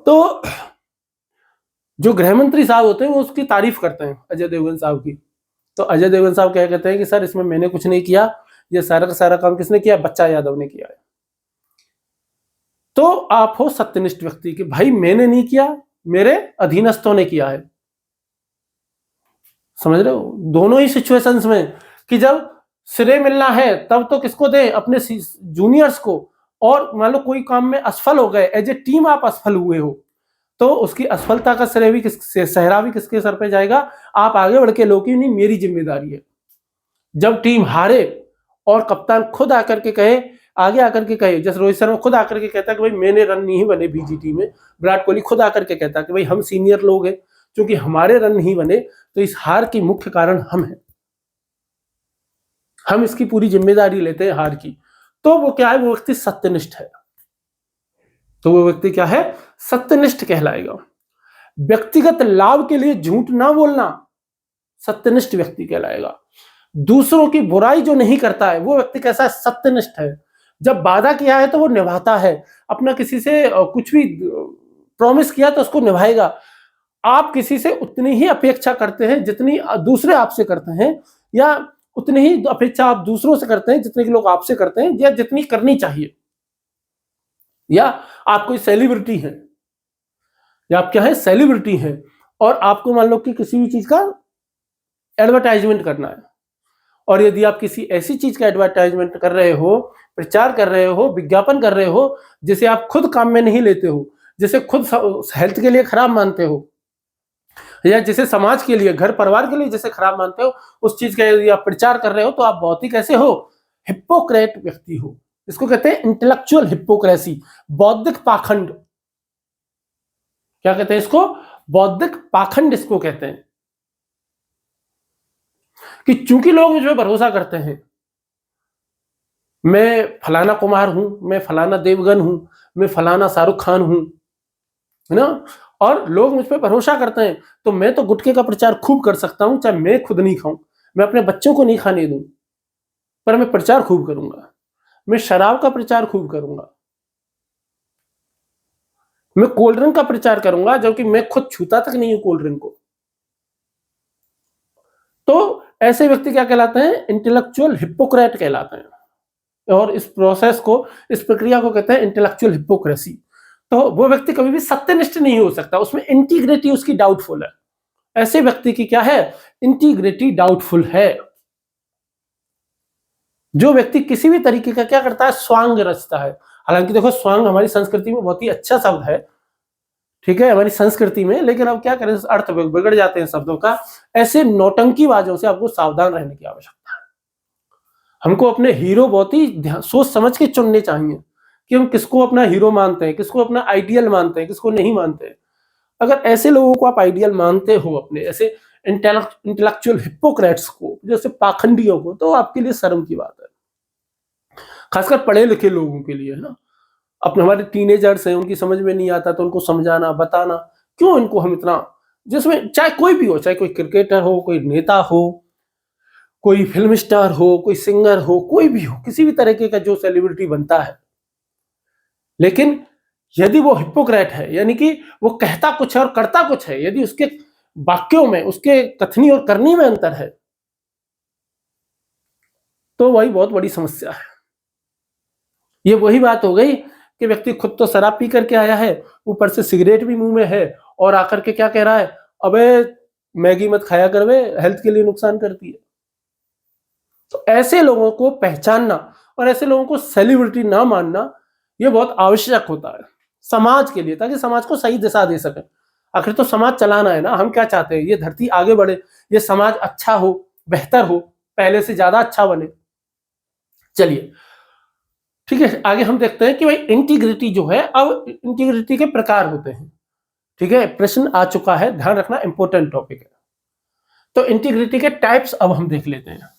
तो जो गृह मंत्री साहब होते हैं वो उसकी तारीफ करते हैं अजय देवगन साहब की। तो अजय देवगन साहब क्या कहते हैं कि सर इसमें मैंने कुछ नहीं किया, ये सारा का सारा काम किसने किया, बच्चा यादव ने किया है। तो आप हो सत्यनिष्ठ व्यक्ति कि भाई मैंने नहीं किया, मेरे अधीनस्थों ने किया है। समझ रहे हो, दोनों ही सिचुएशंस में, कि जब श्रेय मिलना है तब तो किसको दे, अपने जूनियर्स को, और मान लो कोई काम में असफल हो गए, एज ए टीम आप असफल हुए हो, तो उसकी असफलता का श्रेय भी सहरा भी किसके सर पे जाएगा, आप आगे बढ़ के लो कि नहीं मेरी जिम्मेदारी है। जब टीम हारे और कप्तान खुद आकर के कहे, आगे आकर के कहे, जैसे रोहित शर्मा खुद आकर के कहता है कि भाई मैंने रन नहीं बने बीजीटी में, विराट कोहली खुद आकर के कहता है कि भाई हम सीनियर लोग हैं, क्योंकि हमारे रन नहीं बने तो इस हार की मुख्य कारण हम हैं, हम इसकी पूरी जिम्मेदारी लेते हैं हार की। तो वो क्या है, वो व्यक्ति सत्यनिष्ठ है। तो वो व्यक्ति क्या है, सत्यनिष्ठ कहलाएगा। व्यक्तिगत लाभ के लिए झूठ ना बोलना सत्यनिष्ठ व्यक्ति कहलाएगा। दूसरों की बुराई जो नहीं करता है वो व्यक्ति कैसा है, सत्यनिष्ठ है। जब वादा किया है तो वो निभाता है, अपना किसी से कुछ भी प्रॉमिस किया तो उसको निभाएगा। आप किसी से उतनी ही अपेक्षा करते हैं जितनी दूसरे आपसे करते हैं, या उतनी ही अपेक्षा आप दूसरों से करते हैं जितने के लोग आपसे करते हैं, या जितनी करनी चाहिए। या आप कोई सेलिब्रिटी हैं, या आप क्या है, सेलिब्रिटी हैं, और आपको मान लो कि किसी भी चीज का एडवर्टाइजमेंट करना है, और यदि आप किसी ऐसी चीज का एडवर्टाइजमेंट कर रहे हो, प्रचार कर रहे हो, विज्ञापन कर रहे हो, जिसे आप खुद काम में नहीं लेते हो, जिसे खुद हेल्थ के लिए खराब मानते हो, या जिसे समाज के लिए, घर परिवार के लिए जिसे खराब मानते हो, उस चीज का यदि आप प्रचार कर रहे हो, तो आप बहुत ही कैसे हो, हिप्पोक्रेट व्यक्ति हो। इसको कहते हैं इंटेलेक्चुअल हिप्पोक्रेसी, बौद्धिक पाखंड। क्या कहते हैं इसको? बौद्धिक पाखंड इसको कहते हैं। कि चूंकि लोग मुझ पर भरोसा करते हैं, मैं फलाना कुमार हूं, मैं फलाना देवगन हूं, मैं फलाना शाहरुख खान हूं, है ना, और लोग मुझ पर भरोसा करते हैं, तो मैं तो गुटखे का प्रचार खूब कर सकता हूं, चाहे मैं खुद नहीं खाऊं, मैं अपने बच्चों को नहीं खाने दूं, पर मैं प्रचार खूब करूंगा। मैं शराब का प्रचार खूब करूंगा, मैं कोल्ड ड्रिंक का प्रचार करूंगा, जबकि मैं खुद छूता तक नहीं हूं कोल्ड ड्रिंक को। तो ऐसे व्यक्ति क्या कहलाते हैं? इंटेलेक्चुअल हिप्पोक्रेट कहलाते हैं। और इस प्रोसेस को, इस प्रक्रिया को कहते हैं इंटेलेक्चुअल हिप्पोक्रेसी। तो वो व्यक्ति कभी भी सत्यनिष्ठ नहीं हो सकता, उसमें इंटीग्रिटी उसकी डाउटफुल है। ऐसे व्यक्ति की क्या है? इंटीग्रिटी डाउटफुल है। जो व्यक्ति किसी भी तरीके का क्या करता है? स्वांग रचता है। हालांकि देखो, स्वांग हमारी संस्कृति में बहुत ही अच्छा शब्द है, ठीक है, हमारी संस्कृति में, लेकिन अब क्या करें, अर्थ बिगड़ जाते हैं शब्दों का। ऐसे नौटंकीबाजों से आपको सावधान रहने की आवश्यकता है। हमको अपने हीरो बहुत ही सोच समझ के चुनने चाहिए कि हम किसको अपना हीरो मानते हैं, किसको अपना आइडियल मानते हैं, किसको नहीं मानते हैं। अगर ऐसे लोगों को आप आइडियल मानते हो, अपने ऐसे इंटेलेक्चुअल हिप्पोक्रेट्स को, जैसे पाखंडियों को, तो आपके लिए शर्म की बात है, खासकर पढ़े लिखे लोगों के लिए, है ना। अपने हमारे टीनेजर्स हैं, उनकी समझ में नहीं आता, तो उनको समझाना, बताना, क्यों इनको हम इतना, जिसमें चाहे कोई भी हो, चाहे कोई क्रिकेटर हो, कोई नेता हो, कोई फिल्म स्टार हो, कोई सिंगर हो, कोई भी हो, किसी भी तरीके का जो सेलिब्रिटी बनता है, लेकिन यदि वो हिप्पोक्रेट है, यानी कि वो कहता कुछ है और करता कुछ है, यदि उसके वाक्यों में, उसके कथनी और करनी में अंतर है, तो वही बहुत बड़ी समस्या है। ये वही बात हो गई कि व्यक्ति खुद तो शराब पी करके आया है, ऊपर से सिगरेट भी मुंह में है, और आकर के क्या कह रहा है? अबे मैगी मत खाया कर, वे हेल्थ के लिए नुकसान करती है। तो ऐसे लोगों को पहचानना और ऐसे लोगों को सेलिब्रिटी ना मानना, ये बहुत आवश्यक होता है समाज के लिए, ताकि समाज को सही दिशा दे सके। आखिर तो समाज चलाना है ना, हम क्या चाहते हैं? ये धरती आगे बढ़े, ये समाज अच्छा हो, बेहतर हो, पहले से ज्यादा अच्छा बने। चलिए ठीक है, आगे हम देखते हैं कि भाई इंटीग्रिटी जो है, अब इंटीग्रिटी के प्रकार होते हैं। ठीक है, प्रश्न आ चुका है, ध्यान रखना, इंपॉर्टेंट टॉपिक है। तो इंटीग्रिटी के टाइप्स अब हम देख लेते हैं।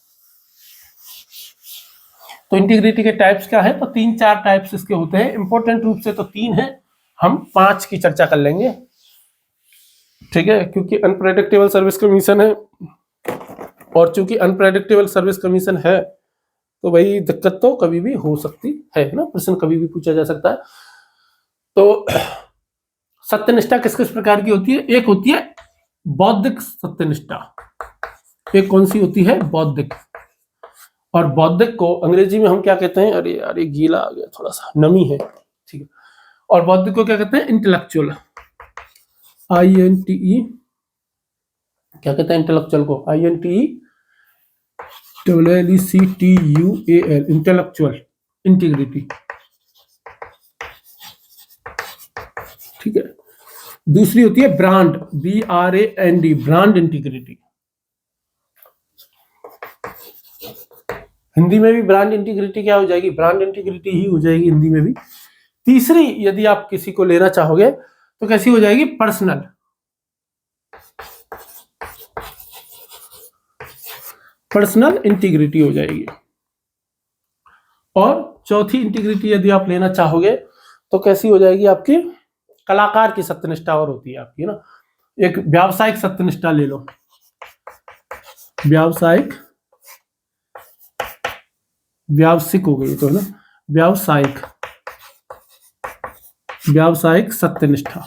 तो इंटीग्रिटी के टाइप्स क्या है? तो 3-4 टाइप्स इसके होते हैं, इंपॉर्टेंट रूप से तो 3 है, हम 5 की चर्चा कर लेंगे। ठीक है, क्योंकि अनप्रेडिक्टेबल सर्विस कमीशन है, और चूंकि अनप्रेडिक्टेबल सर्विस कमीशन है, तो भाई दिक्कत तो कभी भी हो सकती है ना, प्रश्न कभी भी पूछा जा सकता है। तो सत्यनिष्ठा किस किस प्रकार की होती है? एक होती है बौद्धिक सत्यनिष्ठा। एक कौन सी होती है? बौद्धिक। और बौद्धिक को अंग्रेजी में हम क्या कहते हैं? अरे यार, ये गीला आ गया, थोड़ा सा नमी है, ठीक है। और बौद्धिक को क्या कहते हैं? Intellectual, INTE। क्या कहते हैं इंटेलेक्चुअल को? INTELLECTUAL, intellectual integrity. ठीक है। दूसरी होती है brand, BRAND, brand integrity. Hindi में भी ब्रांड इंटीग्रिटी क्या हो जाएगी? ब्रांड इंटीग्रिटी ही हो जाएगी हिंदी में भी। तीसरी यदि आप किसी को लेना चाहोगे तो कैसी हो जाएगी? पर्सनल। पर्सनल इंटीग्रिटी हो जाएगी। और चौथी इंटीग्रिटी यदि आप लेना चाहोगे तो कैसी हो जाएगी आपकी? कलाकार की सत्यनिष्ठा और होती है आपकी ना, एक व्यावसायिक सत्यनिष्ठा ले लो, व्यावसायिक हो गई तो है ना, व्यावसायिक व्यावसायिक सत्यनिष्ठा,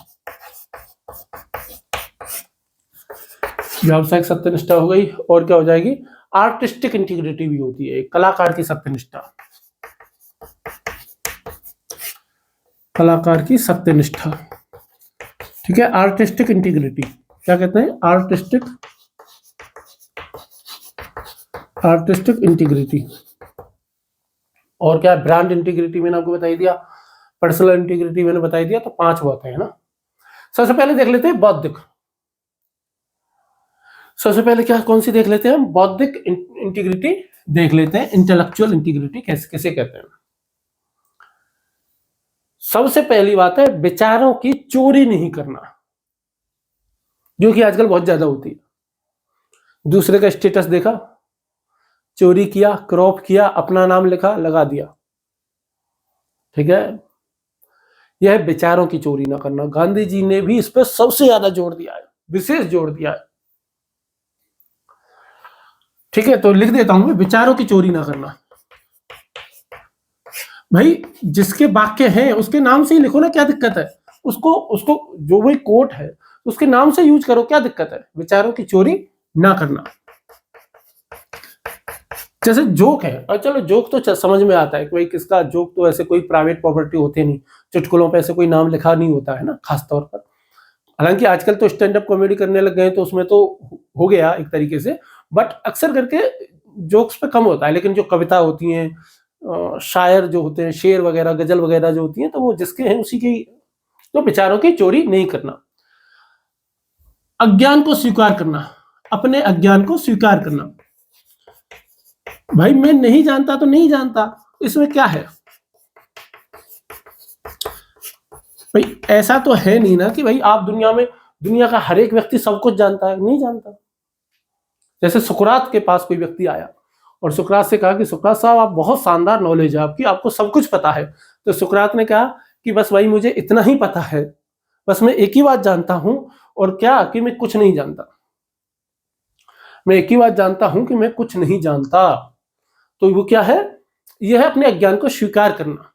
व्यावसायिक सत्यनिष्ठा हो गई। और क्या हो जाएगी, आर्टिस्टिक इंटीग्रिटी भी होती है, कलाकार की सत्यनिष्ठा, कलाकार की सत्यनिष्ठा, ठीक है। आर्टिस्टिक इंटीग्रिटी क्या कहते हैं, आर्टिस्टिक इंटीग्रिटी। और क्या, ब्रांड इंटीग्रिटी मैंने आपको बता दिया, पर्सनल इंटीग्रिटी मैंने बता दिया। तो 5 बातें हैं ना। सबसे पहले देख लेते हैं बौद्धिक। सबसे पहले क्या, कौन सी देख लेते हैं हम, बौद्धिक इंटीग्रिटी देख लेते हैं। इंटेलेक्चुअल इंटीग्रिटी कैसे कैसे कहते हैं। सबसे पहली बात है विचारों की चोरी नहीं करना, जो कि आजकल बहुत ज्यादा होती है। दूसरे का स्टेटस देखा, चोरी किया, क्रॉप किया, अपना नाम लिखा, लगा दिया, ठीक है। यह विचारों की चोरी ना करना। गांधी जी ने भी इस पर सबसे ज्यादा जोर दिया है, विशेष जोर दिया है, ठीक है। तो लिख देता हूं मैं, विचारों की चोरी ना करना। भाई जिसके वाक्य हैं उसके नाम से ही लिखो ना, क्या दिक्कत है। उसको उसको जो भी कोट है उसके नाम से यूज करो, क्या दिक्कत है। विचारों की चोरी ना करना। जैसे जोक है, और चलो जोक तो समझ में आता है कि भाई किसका जोक, तो ऐसे कोई प्राइवेट प्रॉपर्टी होते नहीं, चुटकुलों पे ऐसे कोई नाम लिखा नहीं होता है ना, खासतौर पर। हालांकि आजकल तो स्टैंड अप कॉमेडी करने लग गए तो उसमें तो हो गया एक तरीके से, बट अक्सर करके जोक्स पे कम होता है। लेकिन जो कविता होती हैं, शायर जो होते हैं, शेर वगैरह, गजल वगैरह जो होती हैं, तो वो जिसके हैं उसी की। तो विचारों की चोरी नहीं करना। अज्ञान को स्वीकार करना, अपने अज्ञान को स्वीकार करना। भाई मैं नहीं जानता तो नहीं जानता, इसमें क्या है। भाई ऐसा तो है नहीं ना कि भाई आप दुनिया का हर एक व्यक्ति सब कुछ जानता है, नहीं जानता। जैसे सुकरात के पास कोई व्यक्ति आया और सुकरात से कहा कि सुकरात साहब आप बहुत शानदार नॉलेज है आपकी, आपको सब कुछ पता है। तो सुकरात ने कहा कि बस भाई मुझे इतना ही पता है, बस मैं एक ही बात जानता हूं, और क्या कि मैं कुछ नहीं जानता। मैं एक ही बात जानता हूं कि मैं कुछ नहीं जानता। तो वो क्या है, यह है अपने अज्ञान को स्वीकार करना।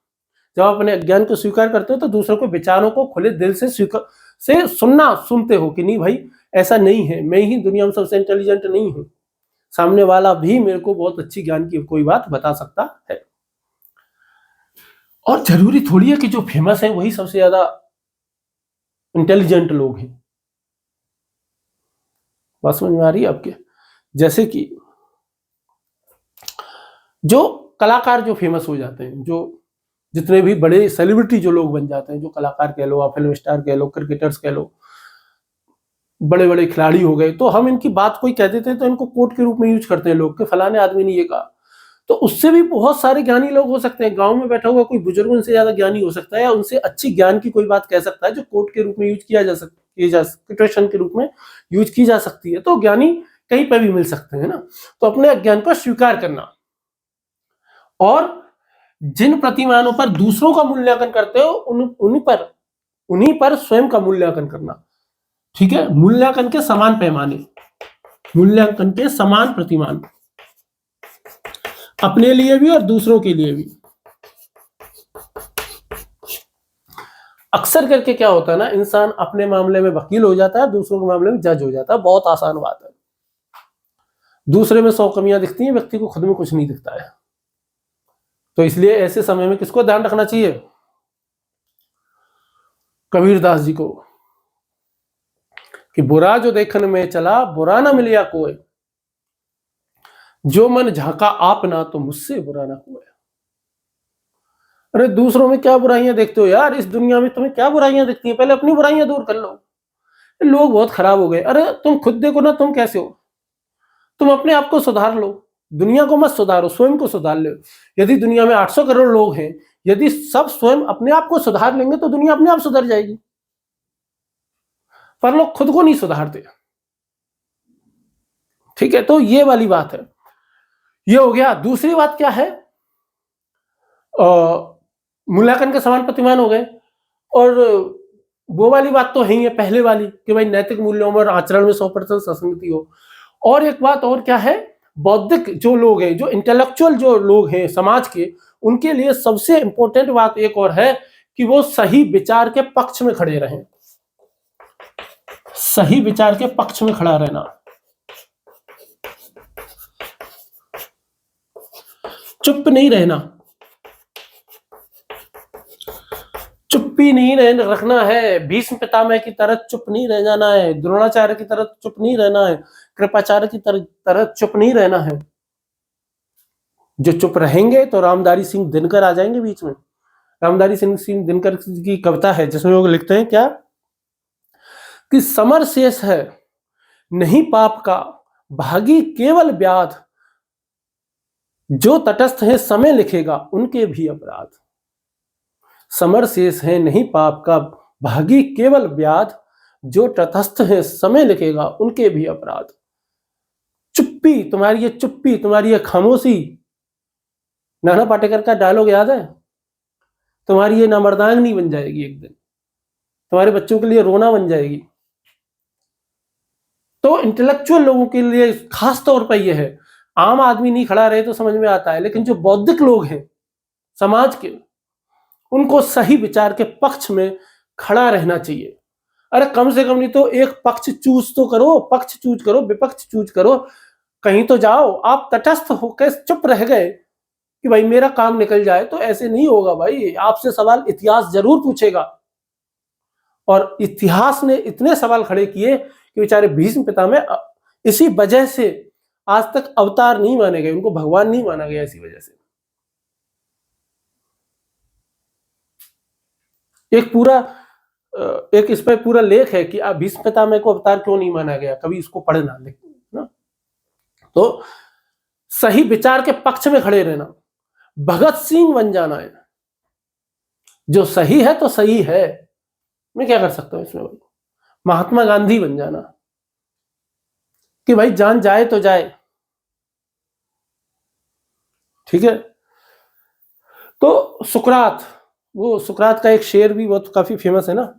जब आप अपने अज्ञान को स्वीकार करते हो तो दूसरों के विचारों को खुले दिल से सुनते हो कि नहीं भाई ऐसा नहीं है, मैं ही दुनिया में सबसे इंटेलिजेंट नहीं हूं, सामने वाला भी मेरे को बहुत अच्छी ज्ञान की कोई बात बता सकता है। और जरूरी थोड़ी है कि जो फेमस है वही सबसे ज्यादा इंटेलिजेंट लोग हैं। बात समझ में आ रही है आपके। जैसे कि जो कलाकार जो फेमस हो जाते हैं, जो जितने भी बड़े सेलिब्रिटी जो लोग बन जाते हैं, जो कलाकार कह लो, आप फिल्म स्टार कह लो, क्रिकेटर्स कह लो, बड़े बड़े खिलाड़ी हो गए, तो हम इनकी बात कोई कह देते हैं तो इनको कोट के रूप में यूज करते हैं लोग कि फलाने आदमी ने ये कहा। तो उससे भी बहुत सारे ज्ञानी लोग हो सकते हैं। गांव में बैठा हुआ कोई बुजुर्ग उनसे ज्यादा ज्ञानी हो सकता है, या उनसे अच्छी ज्ञान की कोई बात कह सकता है जो कोट के रूप में यूज किया जा सकती, सिचुएशन के रूप में यूज की जा सकती है। तो ज्ञानी कहीं पर भी मिल सकते हैं ना। तो अपने अज्ञान को स्वीकार करना, और जिन प्रतिमानों पर दूसरों का मूल्यांकन करते हो उन्हीं पर स्वयं का मूल्यांकन करना, ठीक है। मूल्यांकन के समान पैमाने, मूल्यांकन के समान प्रतिमान, अपने लिए भी और दूसरों के लिए भी। अक्सर करके क्या होता है ना, इंसान अपने मामले में वकील हो जाता है, दूसरों के मामले में जज हो जाता है। बहुत आसान बात है। दूसरे में 100 कमियां दिखती हैं, व्यक्ति को खुद में कुछ नहीं दिखता है। तो इसलिए ऐसे समय में किसको ध्यान रखना चाहिए, कबीरदास जी को, कि बुरा जो देखन में चला बुरा ना मिलिया कोई, जो मन झांका आपना तो मुझसे बुरा ना कोई। अरे दूसरों में क्या बुराइयां देखते हो यार, इस दुनिया में तुम्हें क्या बुराइयां दिखती हैं, पहले अपनी बुराइयां दूर कर लो। लोग बहुत खराब हो गए। अरे तुम खुद देखो ना, तुम कैसे हो, तुम अपने आप को सुधार लो। दुनिया को मत सुधारो, स्वयं को सुधार लो। यदि दुनिया में 800 करोड़ लोग हैं, यदि सब स्वयं अपने आप को सुधार लेंगे तो दुनिया अपने आप सुधर जाएगी। पर लोग खुद को नहीं सुधारते, ठीक है। तो ये वाली बात है, ये हो गया। दूसरी बात क्या है, मूल्यांकन के समान प्रतिमान हो गए। और वो वाली बात तो है ही है पहले वाली कि भाई नैतिक मूल्यों में और आचरण में 100% असंगति हो। और एक बात और क्या है, बौद्धिक जो लोग हैं, जो इंटेलेक्चुअल जो लोग हैं समाज के, उनके लिए सबसे इंपॉर्टेंट बात एक और है कि वो सही विचार के पक्ष में खड़े रहें। सही विचार के पक्ष में खड़ा रहना, चुप नहीं रहना, चुप्पी नहीं रखना है। भीष्म पितामह की तरह चुप नहीं रह जाना है, द्रोणाचार्य की तरह चुप नहीं रहना है, कृपाचार्य की तरह चुप नहीं रहना है। जो चुप रहेंगे तो रामधारी सिंह दिनकर आ जाएंगे बीच में। रामधारी सिंह दिनकर की कविता है जिसमें वो लिखते हैं क्या कि समर शेष है नहीं पाप का, भागी केवल व्याध, जो तटस्थ है समय लिखेगा उनके भी अपराध। समर शेष है नहीं पाप का, भागी केवल व्याध, जो तटस्थ है समय लिखेगा उनके भी अपराध। चुप्पी, तुम्हारी ये चुप्पी, तुम्हारी ये खामोशी, नाना पाटेकर का डायलॉग याद है? तुम्हारी ये नामर्दांगनी बन जाएगी एक दिन, तुम्हारे बच्चों के लिए रोना बन जाएगी। तो इंटेलेक्चुअल लोगों के लिए खास तौर पर यह है, आम आदमी नहीं खड़ा रहे तो समझ में आता है, लेकिन जो बौद्धिक लोग हैं समाज के, उनको सही विचार के पक्ष में खड़ा रहना चाहिए। अरे कम से कम नहीं तो एक पक्ष चूज तो करो, पक्ष चूज करो, विपक्ष चूज करो, कहीं तो जाओ। आप तटस्थ होकर चुप रह गए कि भाई मेरा काम निकल जाए, तो ऐसे नहीं होगा भाई। आपसे सवाल इतिहास जरूर पूछेगा, और इतिहास ने इतने सवाल खड़े किए कि बेचारे भीष्म पितामह इसी वजह से आज तक अवतार नहीं माने गए, उनको भगवान नहीं माना गया इसी वजह से। एक इस पर पूरा लेख है कि भीष्म पितामह को अवतार क्यों नहीं माना गया, कभी इसको पढ़ना ना। तो सही विचार के पक्ष में खड़े रहना, भगत सिंह बन जाना है। जो सही है तो सही है, मैं क्या कर सकता हूं इसमें भाई। महात्मा गांधी बन जाना कि भाई जान जाए तो जाए, ठीक है। तो सुकरात, वो सुकरात का एक शेर भी बहुत काफी फेमस है ना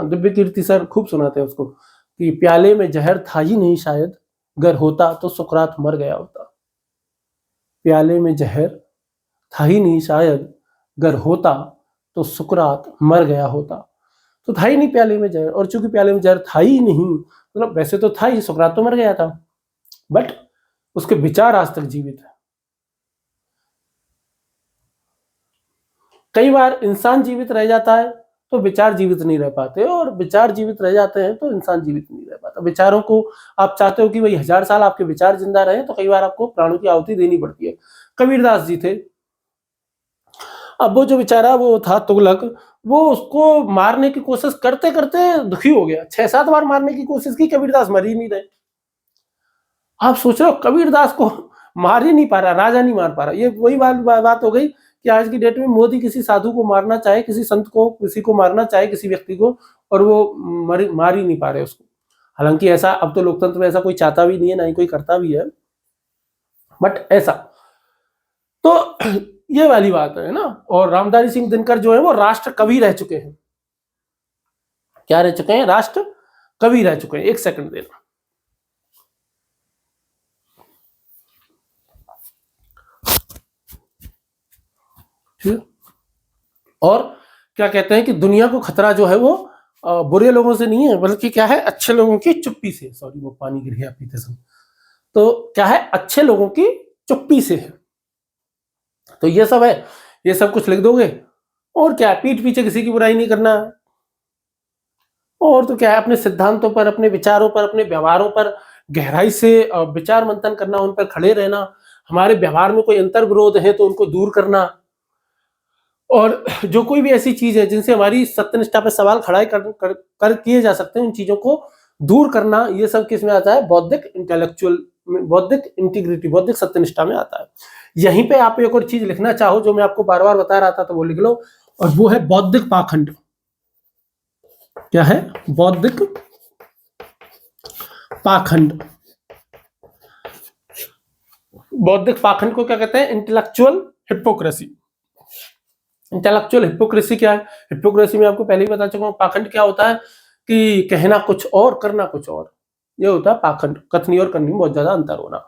दिव्य कीर्ति सर खूब सुनाते हैं उसको, कि प्याले में जहर था ही नहीं शायद, गर होता तो सुकरात मर गया होता। प्याले में जहर था ही नहीं शायद, गर होता तो सुकरात मर गया होता। तो था ही नहीं प्याले में जहर, और चूंकि प्याले में जहर था ही नहीं, मतलब वैसे तो था ही, सुकरात तो मर गया था, बट उसके विचार आज तक जीवित है। कई बार इंसान जीवित रह जाता है तो विचार जीवित नहीं रह पाते, और विचार जीवित रह जाते हैं तो इंसान जीवित नहीं रह पाता। विचारों को आप चाहते हो कि भाई 1000 साल आपके विचार जिंदा रहे, तो कई बार आपको प्राणों की आहुति देनी पड़ती है। कबीरदास जी थे, अब वो जो बेचारा वो था तुगलक, वो उसको मारने की कोशिश करते करते दुखी हो गया। 6-7 बार मारने की कोशिश की, कबीरदास मर ही नहीं रहे। आप सोच रहे हो कबीरदास को मार ही नहीं पा रहा, राजा नहीं मार पा रहा। ये वही बात हो गई कि आज की डेट में मोदी किसी साधु को मारना चाहे, किसी संत को, किसी को मारना चाहे, किसी व्यक्ति को, और वो मार ही नहीं पा रहे उसको। हालांकि ऐसा अब तो लोकतंत्र में ऐसा कोई चाहता भी नहीं है, ना ही कोई करता भी है, बट ऐसा तो ये वाली बात है ना। और रामधारी सिंह दिनकर जो है वो राष्ट्र कवि रह चुके हैं। क्या रह चुके हैं? राष्ट्र कवि रह चुके हैं। एक सेकंड देना। और क्या कहते हैं कि दुनिया को खतरा जो है वो बुरे लोगों से नहीं है, बल्कि क्या है, अच्छे लोगों की चुप्पी से। सॉरी, वो पानी गिर गया पीते समय। तो क्या है, अच्छे लोगों की चुप्पी से है। तो ये सब है, ये सब कुछ लिख दोगे, और क्या है, पीठ पीछे किसी की बुराई नहीं करना है, और तो क्या है, अपने सिद्धांतों पर, अपने विचारों पर, अपने व्यवहारों पर गहराई से विचार मंथन करना, उन पर खड़े रहना। हमारे व्यवहार में कोई अंतर विरोध है तो उनको दूर करना, और जो कोई भी ऐसी चीज है जिनसे हमारी सत्यनिष्ठा पर सवाल खड़ा कर किए जा सकते हैं, उन चीजों को दूर करना। ये सब किस में आता है? बौद्धिक इंटेलेक्चुअल, बौद्धिक इंटीग्रिटी, बौद्धिक सत्यनिष्ठा में आता है। यहीं पे आप एक और चीज लिखना चाहो जो मैं आपको बार बार बता रहा था, तो वो लिख लो, और वो है बौद्धिक पाखंड। क्या है? बौद्धिक पाखंड। बौद्धिक पाखंड को क्या कहते हैं? Intellectual hypocrisy. इंटेलेक्चुअल हिपोक्रेसी क्या है? हिपोक्रेसी में आपको पहले ही बता चुका हूं। पाखंड क्या होता है कि कहना कुछ और, करना कुछ और, ये होता है पाखंड। कथनी और करनी में बहुत ज्यादा अंतर होना।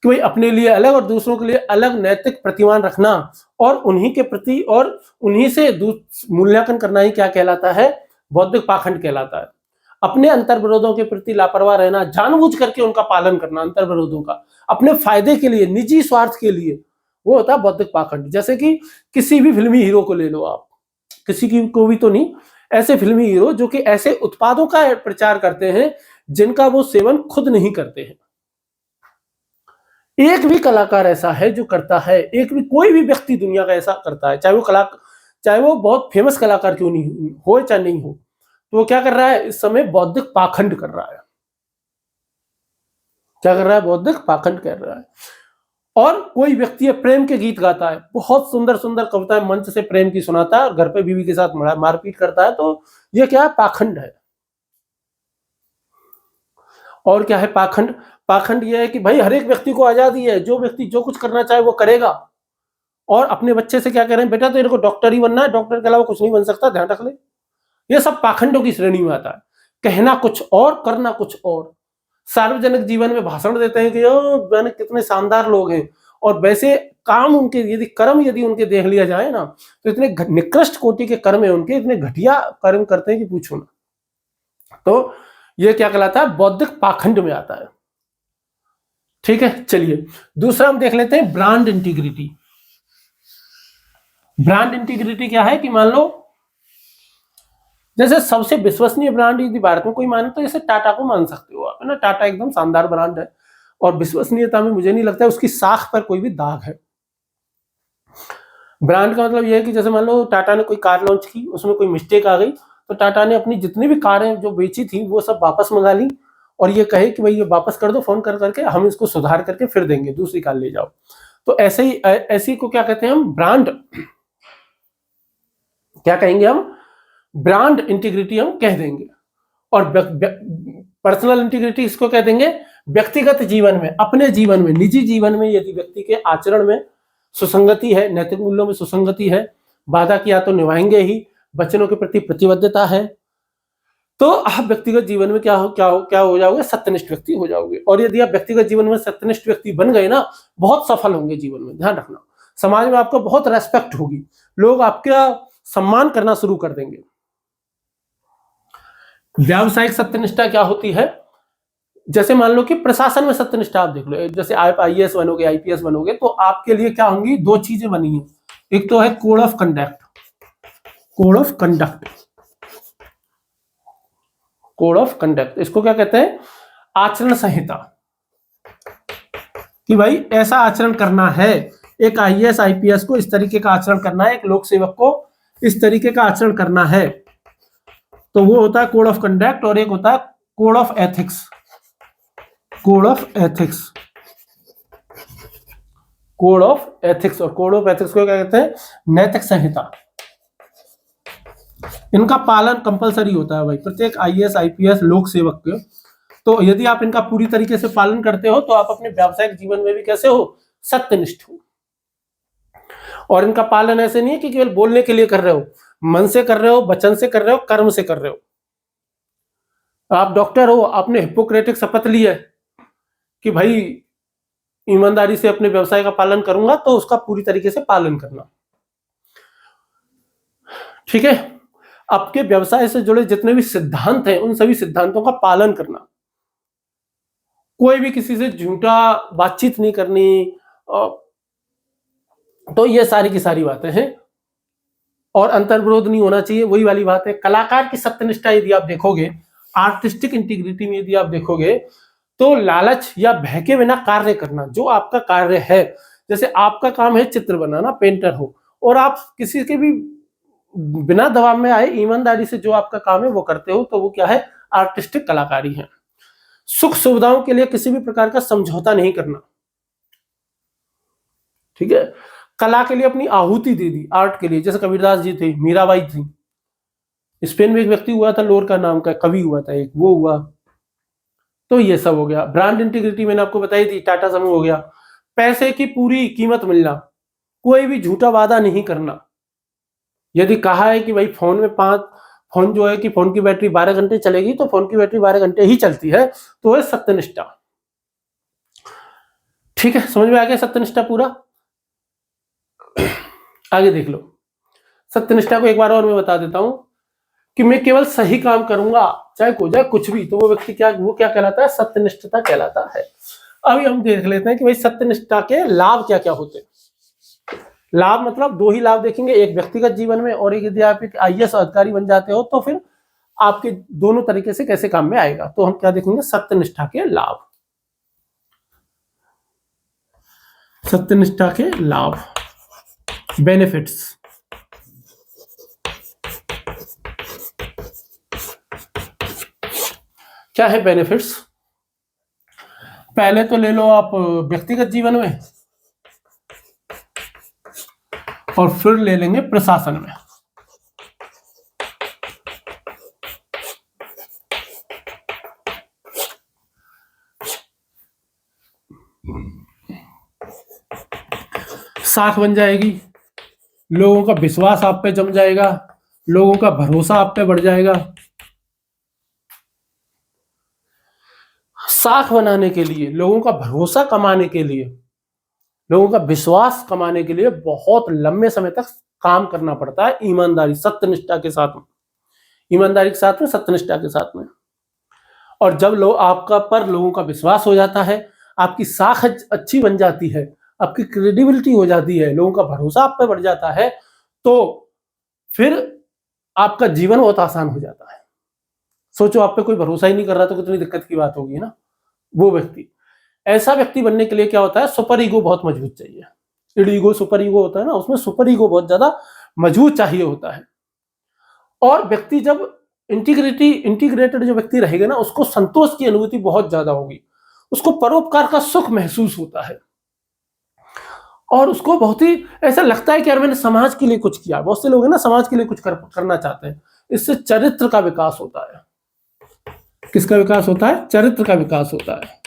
कि भाई अपने लिए अलग और दूसरों के लिए अलग नैतिक प्रतिमान रखना और उन्हीं के प्रति और उन्हीं से मूल्यांकन करना ही क्या कहलाता है? बौद्धिक पाखंड कहलाता है। अपने अंतर्विरोधों के प्रति लापरवाह रहना, जानबूझ करके उनका पालन करना, अंतर्विरोधों का अपने फायदे के लिए, निजी स्वार्थ के लिए, वो होता है बौद्धिक पाखंड। जैसे कि किसी भी फिल्मी हीरो को ले लो आप, किसी की को भी तो नहीं, ऐसे फिल्मी हीरो जो कि ऐसे उत्पादों का प्रचार करते हैं जिनका वो सेवन खुद नहीं करते हैं। एक भी कलाकार ऐसा है जो करता है, एक भी कोई भी व्यक्ति दुनिया का ऐसा करता है, चाहे वो बहुत फेमस कलाकार क्यों नहीं हो चाहे नहीं हो, तो वो क्या कर रहा है इस समय? बौद्धिक पाखंड कर रहा है। क्या कर रहा है? बौद्धिक पाखंड कर रहा है। और कोई व्यक्ति प्रेम के गीत गाता है, बहुत सुंदर सुंदर कविताएं मंच से प्रेम की सुनाता है और घर पे बीवी के साथ मारपीट करता है, तो ये क्या है? पाखंड है। और क्या है पाखंड? पाखंड ये है कि भाई हर एक व्यक्ति को आजादी है, जो व्यक्ति जो कुछ करना चाहे वो करेगा। और अपने बच्चे से क्या कह रहे हैं? बेटा तेरे को डॉक्टर ही बनना है, डॉक्टर के अलावा कुछ नहीं बन सकता, ध्यान रख ले। ये सब पाखंडों की श्रेणी में आता है। कहना कुछ और, करना कुछ और। सार्वजनिक जीवन में भाषण देते हैं कि मैंने कितने शानदार लोग हैं, और वैसे काम उनके यदि उनके देख लिया जाए ना, तो इतने निकृष्ट कोटि के कर्म है उनके, इतने घटिया कर्म करते हैं कि पूछो ना। तो ये क्या कहलाता है? बौद्धिक पाखंड में आता है। ठीक है, चलिए दूसरा हम देख लेते हैं ब्रांड इंटीग्रिटी। ब्रांड इंटीग्रिटी क्या है कि मान लो जैसे सबसे विश्वसनीय ब्रांड यदि भारत में कोई माने तो जैसे टाटा को मान सकते हो आप, है ना। टाटा एकदम शानदार ब्रांड है और विश्वसनीयता में मुझे नहीं लगता है उसकी साख पर कोई भी दाग है। ब्रांड का मतलब यह है कि जैसे मान लो टाटा ने कोई कार लॉन्च की, उसमें कोई मिस्टेक आ गई, तो टाटा ने अपनी जितनी भी कारें जो बेची थी वो सब वापस मंगा ली और ये कहे कि भाई ये वापस कर दो फोन कर करके, हम इसको सुधार करके फिर देंगे, दूसरी कार ले जाओ। तो ऐसी को क्या कहते हैं हम? ब्रांड। क्या कहेंगे हम? ब्रांड इंटीग्रिटी हम कह देंगे। और पर्सनल इंटीग्रिटी इसको कह देंगे व्यक्तिगत जीवन में, अपने जीवन में, निजी जीवन में यदि व्यक्ति के आचरण में सुसंगति है, नैतिक मूल्यों में सुसंगति है, वादा किया तो निभाएंगे ही, वचनों के प्रति प्रतिबद्धता है, तो आप व्यक्तिगत जीवन में क्या हो जाओगे? सत्यनिष्ठ व्यक्ति हो जाओगे। और यदि आप व्यक्तिगत जीवन में सत्यनिष्ठ व्यक्ति बन गए ना, बहुत सफल होंगे जीवन में, ध्यान रखना। समाज में आपको बहुत रेस्पेक्ट होगी, लोग आपका सम्मान करना शुरू कर देंगे। व्यावसायिक सत्यनिष्ठा क्या होती है? जैसे मान लो कि प्रशासन में सत्यनिष्ठा आप देख लो, जैसे आप आईएएस बनोगे, आईपीएस बनोगे, तो आपके लिए क्या होंगी? दो चीजें बनी है। एक तो है code of conduct, code of conduct, code of conduct, इसको क्या कहते हैं? आचरण संहिता, कि भाई ऐसा आचरण करना है। एक आईएएस आईपीएस को इस तरीके का आचरण करना है, एक लोक सेवक को इस तरीके का आचरण करना है, तो वो होता है कोड ऑफ कंडक्ट। और एक होता है code of ethics, code of ethics, code of ethics. और कोड ऑफ एथिक्स को क्या कहते हैं? नैतिक संहिता। इनका पालन कंपलसरी होता है भाई, प्रत्येक आईएएस आईपीएस लोक सेवक के। तो यदि आप इनका पूरी तरीके से पालन करते हो तो आप अपने व्यावसायिक जीवन में भी कैसे हो? सत्यनिष्ठ हो। और इनका पालन ऐसे नहीं है कि केवल बोलने के लिए कर रहे हो, मन से कर रहे हो, वचन से कर रहे हो, कर्म से कर रहे हो। आप डॉक्टर हो, आपने हिप्पोक्रेटिक शपथ ली है कि भाई ईमानदारी से अपने व्यवसाय का पालन करूंगा, तो उसका पूरी तरीके से पालन करना। ठीक है, आपके व्यवसाय से जुड़े जितने भी सिद्धांत हैं उन सभी सिद्धांतों का पालन करना। कोई भी किसी से झूठा बातचीत नहीं करनी, तो ये सारी की सारी बातें हैं। और अंतर्विरोध नहीं होना चाहिए, वही वाली बात है। कलाकार की सत्यनिष्ठा यदि आप देखोगे, आर्टिस्टिक इंटीग्रिटी में यदि आप देखोगे, तो लालच या भय के बिना कार्य करना, जो आपका कार्य है। जैसे आपका काम है चित्र बनाना, पेंटर हो, और आप किसी के भी बिना दबाव में आए ईमानदारी से जो आपका काम है वो करते हो, तो वो क्या है? आर्टिस्टिक कलाकारी है। सुख सुविधाओं के लिए किसी भी प्रकार का समझौता नहीं करना। ठीक है, कला के लिए अपनी आहुति दे दी, आर्ट के लिए। जैसे कबीरदास जी थे, मीराबाई थी, स्पेन में एक व्यक्ति हुआ था लोर का नाम का, कवि हुआ था एक, वो हुआ। तो ये सब हो गया। ब्रांड इंटीग्रिटी मैंने आपको बताई थी, टाटा समूह हो गया। पैसे की पूरी कीमत मिलना, कोई भी झूठा वादा नहीं करना। यदि कहा है कि भाई फोन जो है कि फोन की बैटरी 12 घंटे चलेगी, तो फोन की बैटरी 12 घंटे ही चलती है, तो है सत्यनिष्ठा। ठीक है, समझ में आ गया सत्यनिष्ठा पूरा? आगे देख लो। सत्यनिष्ठा को एक बार और मैं बता देता हूं कि मैं केवल सही काम करूंगा, चाहे हो जाए कुछ भी, तो वो व्यक्ति वो क्या कहलाता है? सत्यनिष्ठता कहलाता है। अभी हम देख लेते हैं कि भाई सत्यनिष्ठा के लाभ क्या क्या होते हैं। लाभ मतलब दो ही लाभ देखेंगे, एक व्यक्तिगत जीवन में और एक यदि आप एक आईएएस अधिकारी बन जाते हो तो फिर आपके दोनों तरीके से कैसे काम में आएगा। तो हम क्या देखेंगे? सत्यनिष्ठा के लाभ। सत्यनिष्ठा के लाभ, बेनिफिट्स। क्या है बेनिफिट्स? पहले तो ले लो आप व्यक्तिगत जीवन में और फिर ले लेंगे प्रशासन में। साख बन जाएगी, लोगों का विश्वास आप पे जम जाएगा, लोगों का भरोसा आप पे बढ़ जाएगा। साख बनाने के लिए, लोगों का भरोसा कमाने के लिए, लोगों का विश्वास कमाने के लिए बहुत लंबे समय तक काम करना पड़ता है, ईमानदारी, सत्यनिष्ठा के साथ में, ईमानदारी के साथ में, सत्यनिष्ठा के साथ में। और जब आपका पर लोगों का विश्वास हो जाता है, आपकी साख अच्छी बन जाती है, आपकी क्रेडिबिलिटी हो जाती है, लोगों का भरोसा आप पे बढ़ जाता है, तो फिर आपका जीवन बहुत आसान हो जाता है। सोचो आप पे कोई भरोसा ही नहीं कर रहा तो कितनी दिक्कत की बात होगी ना। वो व्यक्ति, ऐसा व्यक्ति बनने के लिए क्या होता है? सुपर ईगो बहुत मजबूत चाहिए। इड ईगो, सुपर ईगो होता है ना, उसमें सुपर ईगो बहुत ज्यादा मजबूत चाहिए होता है। और व्यक्ति जब इंटीग्रेटेड जो व्यक्ति रहेगा ना, उसको संतोष की अनुभूति बहुत ज्यादा होगी, उसको परोपकार का सुख महसूस होता है और उसको बहुत ही ऐसा लगता है कि यार मैंने समाज के लिए कुछ किया। बहुत से लोग हैं ना समाज के लिए कुछ करना चाहते हैं, इससे चरित्र का विकास होता है। किसका विकास होता है? चरित्र का विकास होता है।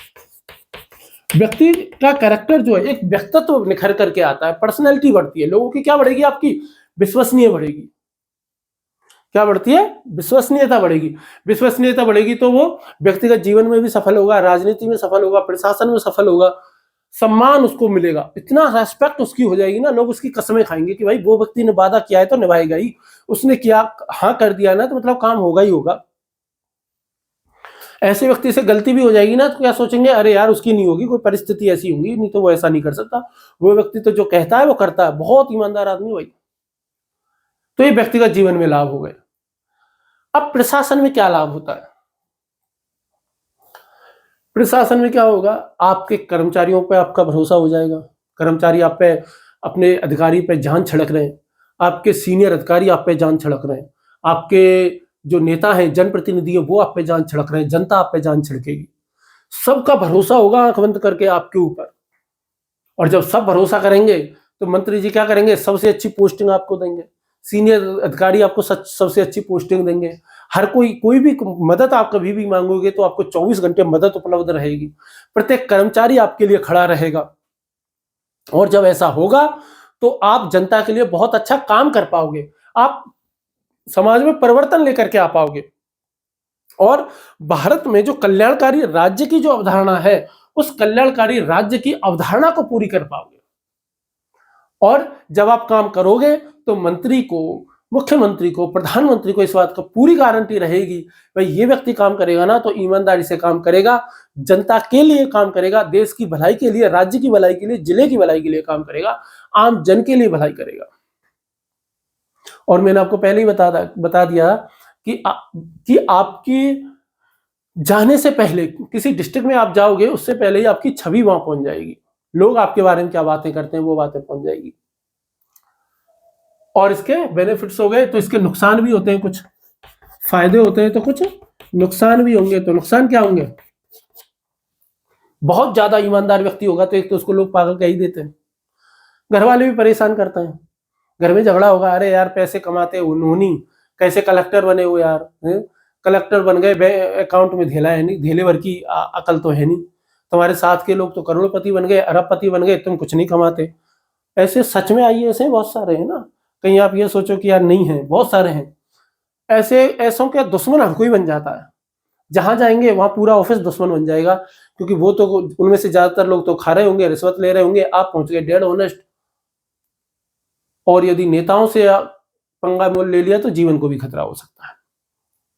व्यक्ति का कैरेक्टर जो है, एक व्यक्तित्व निखर करके आता है, पर्सनैलिटी बढ़ती है। लोगों की क्या बढ़ेगी? आपकी विश्वसनीय बढ़ेगी। क्या बढ़ती है? विश्वसनीयता बढ़ेगी। विश्वसनीयता बढ़ेगी तो वो व्यक्तिगत जीवन में भी सफल होगा, राजनीति में सफल होगा, प्रशासन में सफल होगा, सम्मान उसको मिलेगा, इतना रेस्पेक्ट उसकी हो जाएगी ना, लोग उसकी कसमें खाएंगे कि भाई वो व्यक्ति ने वादा किया है तो निभाएगा ही, उसने किया, हाँ कर दिया ना तो मतलब काम होगा ही होगा। ऐसे व्यक्ति से गलती भी हो जाएगी ना तो क्या सोचेंगे? अरे यार उसकी नहीं होगी, कोई परिस्थिति ऐसी होगी, नहीं तो वो ऐसा नहीं कर सकता। वो व्यक्ति तो जो कहता है वो करता है, बहुत ईमानदार आदमी भाई। तो ये व्यक्तिगत जीवन में लाभ हो गए। अब प्रशासन में क्या लाभ होता है? प्रशासन में क्या होगा? आपके कर्मचारियों पे आपका भरोसा हो जाएगा, कर्मचारी आप पे, अपने अधिकारी पे जान छिड़क रहे हैं, आपके सीनियर अधिकारी आप पे जान छिड़क रहे हैं, आपके जो नेता हैं, जनप्रतिनिधि है, वो आप पे जान छिड़क रहे हैं, जनता आप पे जान छिड़केगी, सबका भरोसा होगा आंख बंद करके आपके ऊपर। और जब सब भरोसा करेंगे तो मंत्री जी क्या करेंगे? सबसे अच्छी पोस्टिंग आपको देंगे, सीनियर अधिकारी आपको सबसे अच्छी पोस्टिंग देंगे। हर कोई भी मदद आप कभी भी मांगोगे तो आपको 24 घंटे मदद उपलब्ध रहेगी, प्रत्येक कर्मचारी आपके लिए खड़ा रहेगा। और जब ऐसा होगा तो आप जनता के लिए बहुत अच्छा काम कर पाओगे, आप समाज में परिवर्तन लेकर के आ पाओगे और भारत में जो कल्याणकारी राज्य की जो अवधारणा है, उस कल्याणकारी राज्य की अवधारणा को पूरी कर पाओगे। और जब आप काम करोगे तो मंत्री को, मुख्यमंत्री को, प्रधानमंत्री को इस बात का पूरी गारंटी रहेगी भाई ये व्यक्ति काम करेगा ना तो ईमानदारी से काम करेगा, जनता के लिए काम करेगा, देश की भलाई के लिए, राज्य की भलाई के लिए, जिले की भलाई के लिए काम करेगा, आम जन के लिए भलाई करेगा। और मैंने आपको पहले ही बता दिया कि आपकी जाने से पहले, किसी डिस्ट्रिक्ट में आप जाओगे उससे पहले ही आपकी छवि वहां पहुंच जाएगी, लोग आपके बारे में क्या बातें करते हैं वो बातें पहुंच जाएगी। और इसके बेनिफिट्स हो गए, तो इसके नुकसान भी होते हैं, कुछ फायदे होते हैं तो कुछ नुकसान भी होंगे। तो नुकसान क्या होंगे? बहुत ज्यादा ईमानदार व्यक्ति होगा तो एक तो उसको लोग पागल कह ही देते हैं, घर वाले भी परेशान करते हैं, घर में झगड़ा होगा, अरे यार पैसे कमाते उन्होंने, कैसे कलेक्टर बने हो यार, कलेक्टर बन गए, अकाउंट में धेला है नहीं, धेले भर की अकल तो है नहीं, तुम्हारे साथ के लोग तो करोड़पति बन गए, अरबपति बन गए, तुम कुछ नहीं कमाते। ऐसे सच में आइए, ऐसे बहुत सारे हैं ना, कहीं आप ये सोचो कि यार नहीं है, बहुत सारे हैं ऐसे। ऐसों के दुश्मन हर कोई बन जाता है, जहां जाएंगे वहां पूरा ऑफिस दुश्मन बन जाएगा, क्योंकि वो तो उनमें से ज्यादातर लोग तो खा रहे होंगे, रिश्वत ले रहे होंगे, आप पहुंच गए डेड ऑनेस्ट। और यदि नेताओं से पंगा मोल ले लिया तो जीवन को भी खतरा हो सकता है।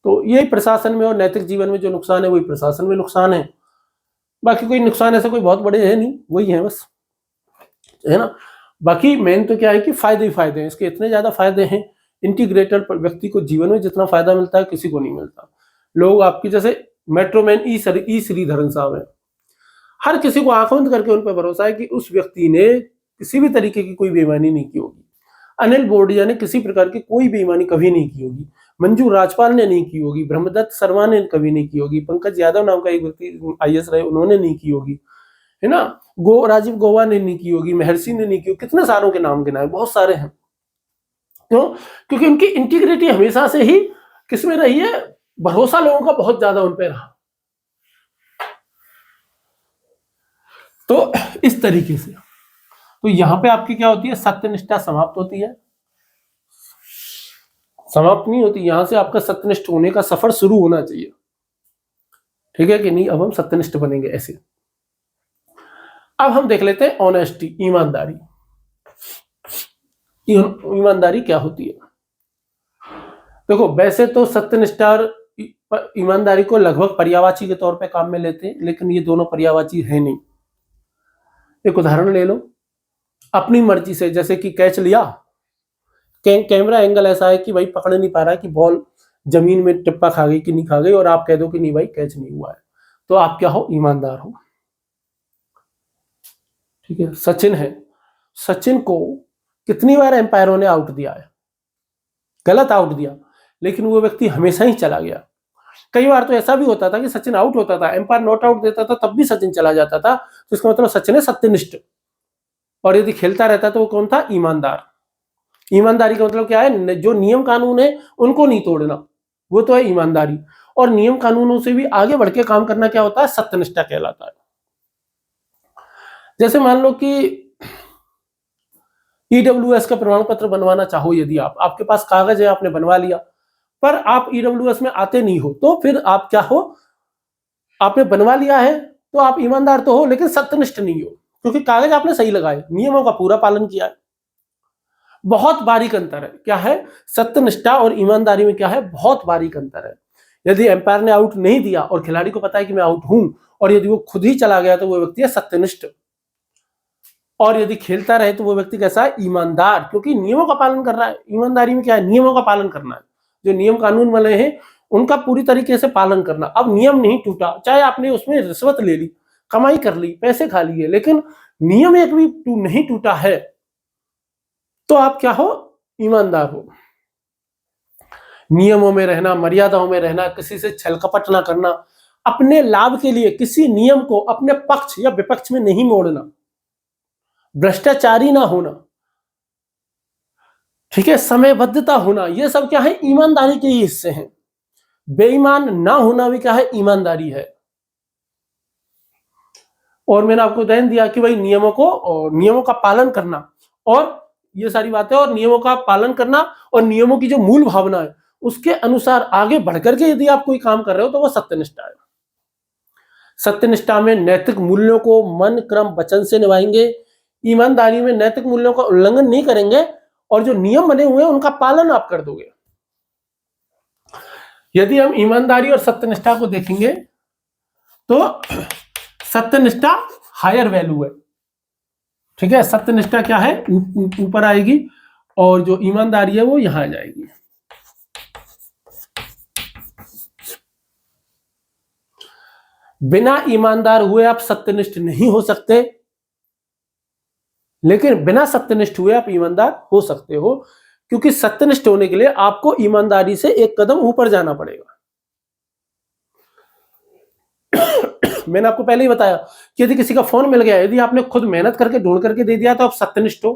तो यही प्रशासन में और नैतिक जीवन में जो नुकसान है वही प्रशासन में नुकसान है। बाकी कोई नुकसान ऐसे कोई बहुत बड़े है नहीं, वही है बस, है ना। बाकी मेन तो क्या है कि फायदे ही फायदे हैं, इसके इतने ज्यादा फायदे हैं। इंटीग्रेटेड व्यक्ति को जीवन में जितना फायदा मिलता है किसी को नहीं मिलता। लोग आपकी जैसे मेट्रोमैन ई श्रीधरन साहब है, हर किसी को आंख बंद करके उन पर भरोसा है कि उस व्यक्ति ने किसी भी तरीके की कोई बेईमानी नहीं की होगी। अनिल बोरडिया ने किसी प्रकार की कोई बेईमानी कभी नहीं की होगी, मंजू राजपाल ने नहीं की होगी, ब्रह्मदत्त शर्मा ने कभी नहीं की होगी, पंकज यादव नाम का एक व्यक्ति IAS रहे उन्होंने नहीं की होगी, है ना। राजीव गौवा ने नहीं की होगी, महर्षि ने नहीं की होगी, कितने सारों के नाम गिनाए, बहुत सारे हैं। क्यों? क्योंकि उनकी इंटीग्रिटी हमेशा से ही किसमें रही है, भरोसा लोगों का बहुत ज्यादा उन पे रहा। तो इस तरीके से तो यहां पे आपकी क्या होती है, सत्यनिष्ठा समाप्त होती है, समाप्त नहीं होती, यहां से आपका सत्यनिष्ठ होने का सफर शुरू होना चाहिए। ठीक है कि नहीं, अब हम सत्यनिष्ठ बनेंगे ऐसे। अब हम देख लेते हैं ऑनेस्टी, ईमानदारी। ईमानदारी क्या होती है? देखो वैसे तो सत्यनिष्ठा और ईमानदारी को लगभग पर्यायवाची के तौर पे काम में लेते हैं, लेकिन ये दोनों पर्यायवाची है नहीं। एक उदाहरण ले लो, अपनी मर्जी से, जैसे कि कैच लिया, कैमरा एंगल ऐसा है कि भाई पकड़ नहीं पा रहा कि बॉल जमीन में टिप्पा खा गई कि नहीं खा गई, और आप कह दो कि नहीं भाई कैच नहीं हुआ है, तो आप क्या हो, ईमानदार हो। ठीक है, सचिन है, सचिन को कितनी बार एम्पायरों ने आउट दिया है, गलत आउट दिया, लेकिन वो व्यक्ति हमेशा ही चला गया। कई बार तो ऐसा भी होता था कि सचिन आउट होता था, एम्पायर नॉट आउट देता था, तब भी सचिन चला जाता था, तो इसका मतलब सचिन है सत्यनिष्ठ। और यदि खेलता रहता तो वो कौन था, ईमानदार। ईमानदारी का मतलब क्या है, जो नियम कानून है उनको नहीं तोड़ना, वो तो है ईमानदारी। और नियम कानूनों से भी आगे बढ़ के काम करना क्या होता है, सत्यनिष्ठा कहलाता है। जैसे मान लो कि EWS का प्रमाण पत्र बनवाना चाहो, यदि आपके पास कागज है, आपने बनवा लिया, पर आप EWS में आते नहीं हो, तो फिर आप क्या हो, आपने बनवा लिया है तो आप ईमानदार तो हो, लेकिन सत्यनिष्ठ नहीं हो, क्योंकि कागज आपने सही लगाए, नियमों का पूरा पालन किया है। बहुत बारीक अंतर है, क्या है, सत्यनिष्ठा और ईमानदारी में क्या है, बहुत बारीक अंतर है। यदि एम्पायर ने आउट नहीं दिया और खिलाड़ी को पता है कि मैं आउट हूं, और यदि वो खुद ही चला गया, तो वो व्यक्ति है सत्यनिष्ठ। और यदि खेलता रहे तो वो व्यक्ति कैसा है, ईमानदार, क्योंकि नियमों का पालन कर रहा है। ईमानदारी में क्या है, नियमों का पालन करना है, जो नियम कानून बने हैं उनका पूरी तरीके से पालन करना। अब नियम नहीं टूटा, चाहे आपने उसमें रिश्वत ले ली, कमाई कर ली, पैसे खा लिए, लेकिन नियम एक भी नहीं टूटा है, तो आप क्या हो, ईमानदार हो। नियमों में रहना, मर्यादाओं में रहना, किसी से छल कपट ना करना, अपने लाभ के लिए किसी नियम को अपने पक्ष या विपक्ष में नहीं मोड़ना, भ्रष्टाचारी ना होना, ठीक है, समयबद्धता होना, ये सब क्या है, ईमानदारी के ही हिस्से हैं। बेईमान ना होना भी क्या है, ईमानदारी है। और मैंने आपको उदाहरण दिया कि भाई नियमों का पालन करना, और ये सारी बातें, और नियमों का पालन करना और नियमों की जो मूल भावना है उसके अनुसार आगे बढ़कर के यदि आप कोई काम कर रहे हो तो वो सत्यनिष्ठा है। सत्यनिष्ठा में नैतिक मूल्यों को मन क्रम वचन से निभाएंगे, ईमानदारी में नैतिक मूल्यों का उल्लंघन नहीं करेंगे, और जो नियम बने हुए हैं उनका पालन आप कर दोगे। यदि हम ईमानदारी और सत्यनिष्ठा को देखेंगे तो सत्यनिष्ठा हायर वैल्यू है, ठीक है, सत्यनिष्ठा क्या है, ऊपर आएगी, और जो ईमानदारी है वो यहां आ जाएगी। बिना ईमानदार हुए आप सत्यनिष्ठ नहीं हो सकते, लेकिन बिना सत्यनिष्ठ हुए आप ईमानदार हो सकते हो, क्योंकि सत्यनिष्ठ होने के लिए आपको ईमानदारी से एक कदम ऊपर जाना पड़ेगा। मैंने आपको पहले ही बताया कि यदि किसी का फोन मिल गया, यदि आपने खुद मेहनत करके ढूंढ करके दे दिया तो आप सत्यनिष्ठ हो,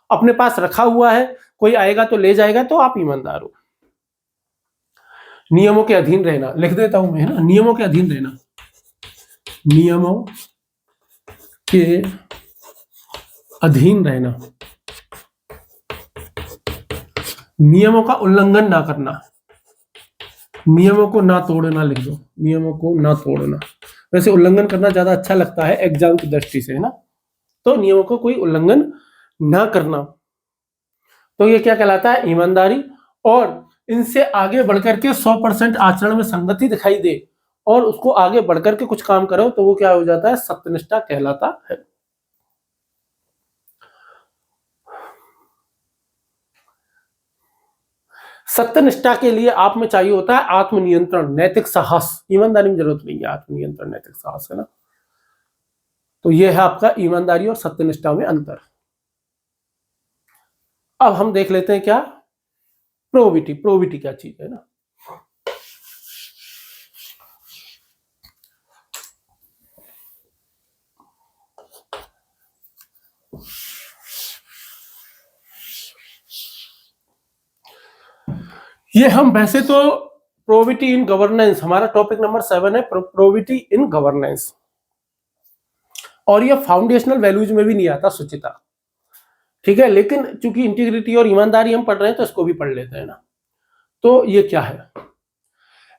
अपने पास रखा हुआ है, कोई आएगा तो ले जाएगा, तो आप ईमानदार हो। नियमों के अधीन रहना, लिख देता हूं मैं, है ना, नियमों के अधीन रहना, नियमों के अधीन रहना, नियमों का उल्लंघन ना करना, नियमों को ना तोड़ना लिख दो, नियमों को ना तोड़ना। वैसे उल्लंघन करना ज्यादा अच्छा लगता है एग्जाम की दृष्टि से, है ना। तो नियमों को कोई उल्लंघन ना करना, तो ये क्या कहलाता है, ईमानदारी। और इनसे आगे बढ़कर के 100% आचरण में संगति दिखाई दे और उसको आगे बढ़कर के कुछ काम करो, तो वो क्या हो जाता है, सत्यनिष्ठा कहलाता है। सत्यनिष्ठा के लिए आप में चाहिए होता है आत्मनियंत्रण, नैतिक साहस। ईमानदारी में जरूरत नहीं है, आत्मनियंत्रण, नैतिक साहस, है ना। तो ये है आपका ईमानदारी और सत्यनिष्ठा में अंतर। अब हम देख लेते हैं क्या, प्रोबिटी। प्रोबिटी क्या चीज है ना। ये हम वैसे तो प्रोबिटी इन गवर्नेंस, हमारा टॉपिक नंबर 7 है, प्रोबिटी इन गवर्नेंस, और ये फाउंडेशनल वैल्यूज में भी नहीं आता, शुचिता, ठीक है। लेकिन चूंकि इंटीग्रिटी और ईमानदारी हम पढ़ रहे हैं तो इसको भी पढ़ लेते हैं ना। तो ये क्या है,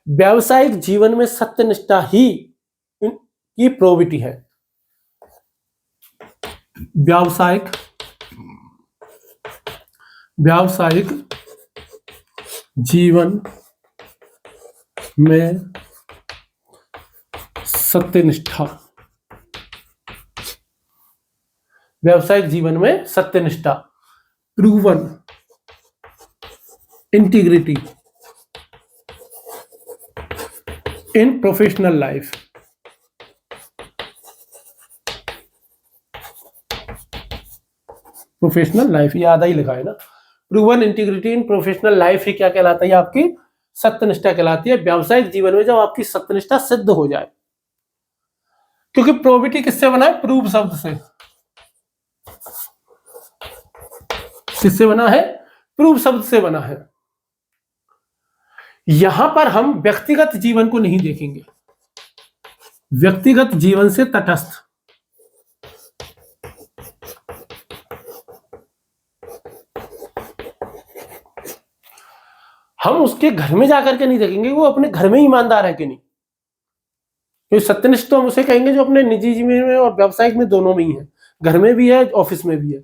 व्यावसायिक जीवन में सत्यनिष्ठा ही की प्रोबिटी है। व्यावसायिक जीवन में सत्यनिष्ठा, व्यावसायिक जीवन में सत्यनिष्ठा, proven integrity in professional life. Professional life, ये आधा ही लिखा है ना। Proven integrity in professional life ही क्या कहलाता है, आपकी सत्यनिष्ठा कहलाती है। व्यावसायिक जीवन में जब आपकी सत्यनिष्ठा सिद्ध हो जाए, क्योंकि प्रोबिटी किससे बना है, प्रूव शब्द से। किससे बना है, प्रूव शब्द से बना है। यहां पर हम व्यक्तिगत जीवन को नहीं देखेंगे, व्यक्तिगत जीवन से तटस्थ, हम उसके घर में जाकर के नहीं देखेंगे वो अपने घर में ईमानदार है कि नहीं। तो सत्यनिष्ठ तो हम उसे कहेंगे जो अपने निजी जीवन में और व्यावसायिक में दोनों में ही है, घर में भी है, ऑफिस में भी है।